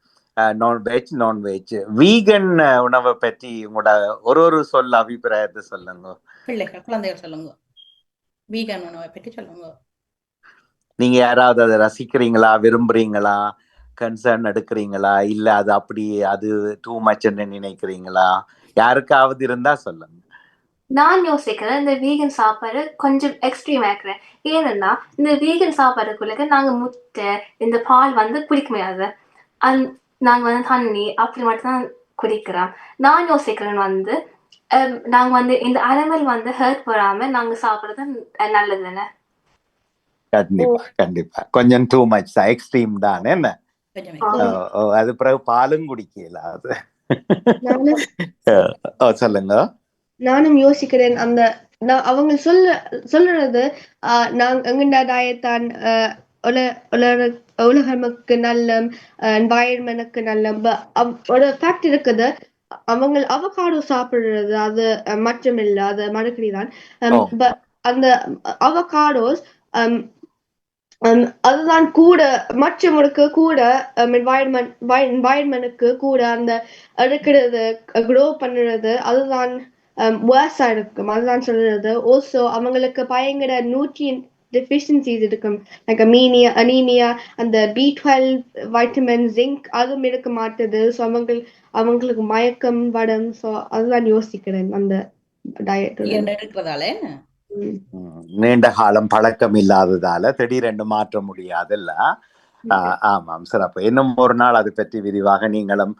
நான்வெஜ் வீகன் உணவை பற்றி உங்களோட ஒரு சொல்ல அபிப்பிராயத்தை சொல்லுங்க. குழந்தைகள் சொல்லுங்க, வீகன் உணவை பற்றி சொல்லுங்க. நீங்க யாராவது அதை ரசிக்கிறீங்களா, விரும்புறீங்களா, கன்சர்ன் எடுக்கிறீங்களா, இல்ல அது அப்படி அது டூ மச்ன்னு நினைக்கிறீங்களா? யாருக்காவது இருந்தா சொல்லுங்க. நான் யோசிக்கிறேன் இந்த வீகன் சாப்பாடு கொஞ்சம் எக்ஸ்ட்ரீம் ஆக்குறேன். ஏன்னா இந்த வீகன் சாப்பாடுக்குள்ள நாங்க முட்டை இந்த பால் குடிக்க முடியாது. நாங்க தண்ணி அப்படி மட்டும் தான் குடிக்கிறோம். நான் யோசிக்கிறேன் நாங்க இந்த அனிமல் ஹர்ட் போடாம நாங்க சாப்பிடுறது நல்லதுன்னு. கண்டிப்பா கண்டிப்பா கொஞ்சம் டூ மச் எக்ஸ்ட்ரீம் தான். என்ன அது பிறகு பாலும் குடிக்கல. அது சொல்லுங்க. நானும் யோசிக்கிறேன். அவங்க சொல்றது நாங்க எங்கண்டா டயத்தான் உலகமுக்கு நல்ல, என்வாயன்மெண்ட்க்கு நல்ல ஒரு ஃபேக்ட் இருக்குது. அவங்க அவகாடோ சாப்பிடுறது அது மட்டும் இல்ல, அது மறுக்கடிதான். அந்த அவகாடோஸ் அதுதான் கூட மற்றவங்களுக்கு கூட என்வாயன்மெண்ட்க்கு கூட அந்த எடுக்கிறது க்ரோ பண்ணுறது அதுதான் வேர்ஸா இருக்கும். அதுதான் சொல்றது. ஓல்சோ அவங்களுக்கு பயங்கர நியூட்ரியன்ட் டெஃபிஷியன்சிஸ் இருக்கும். லைக் அனீமியா, அந்த B12 வைட்டமின், ஜிங்க் அதுவும் இருக்க மாட்டுது. ஸோ அவங்களுக்கு மயக்கம் வடம். ஸோ அதுதான் யோசிக்கிறேன் அந்த டயட் எடுக்கிறதால. நீண்ட காலம் பழக்கம் இல்லாததால திடீரென்று மாற்ற முடியாதுல்ல. ஆமாம், சிறப்பு. இன்னும் ஒரு நாள் அது பற்றி விரிவாக நீங்களும்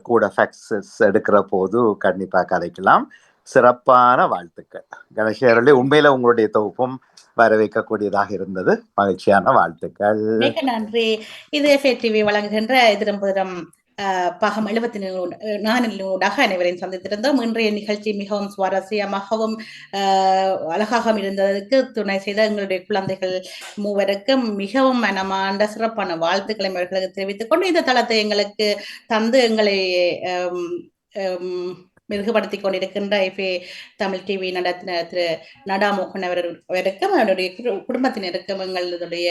கூட ஃபேக்ட்ஸ் எடுக்கிற போது கண்டிப்பா கதைக்கலாம். சிறப்பான வாழ்த்துக்கள் கணேஷ். உண்மையில உங்களுடைய தொகுப்பும் வரவேற்கக்கூடியதாக இருந்தது. மகிழ்ச்சியான வாழ்த்துக்கள். மிக நன்றி. இது FA TV வழங்குகின்ற எதிரும் புதிரும் பாகம் 74 அனைவரையும் சந்தித்திருந்தோம். இன்றைய நிகழ்ச்சி மிகவும் சுவாரஸ்யமாகவும் அழகாக இருந்ததற்கு துணை செய்த எங்களுடைய குழந்தைகள் மூவருக்கும் மிகவும் மனமார்ந்த சிறப்பான வாழ்த்துக்களை அவர்களுக்கு தெரிவித்துக் கொண்டு இந்த தளத்தை எங்களுக்கு தந்து எங்களை மிருகப்படுத்திக் கொண்டிருக்கின்ற ஐபே தமிழ் டிவி நடத்தின திரு நடாமோகன் அவருக்கும் அவருடைய குடும்பத்தினருக்கும் எங்களுடைய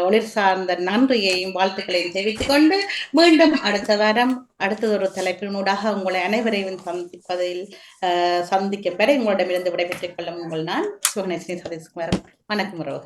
ஒளிர் சார்ந்த நன்றியையும் வாழ்த்துக்களையும் தெரிவித்துக் கொண்டு மீண்டும் அடுத்த வாரம் அடுத்தது ஒரு தலைப்பினூடாக உங்களை அனைவரையும் சந்திக்க பெற உங்களிடமிருந்து விடைபெற்றுக் கொள்ளும் உங்கள் நான் சுகநேசினி சதீஷ்குமார். வணக்கம்.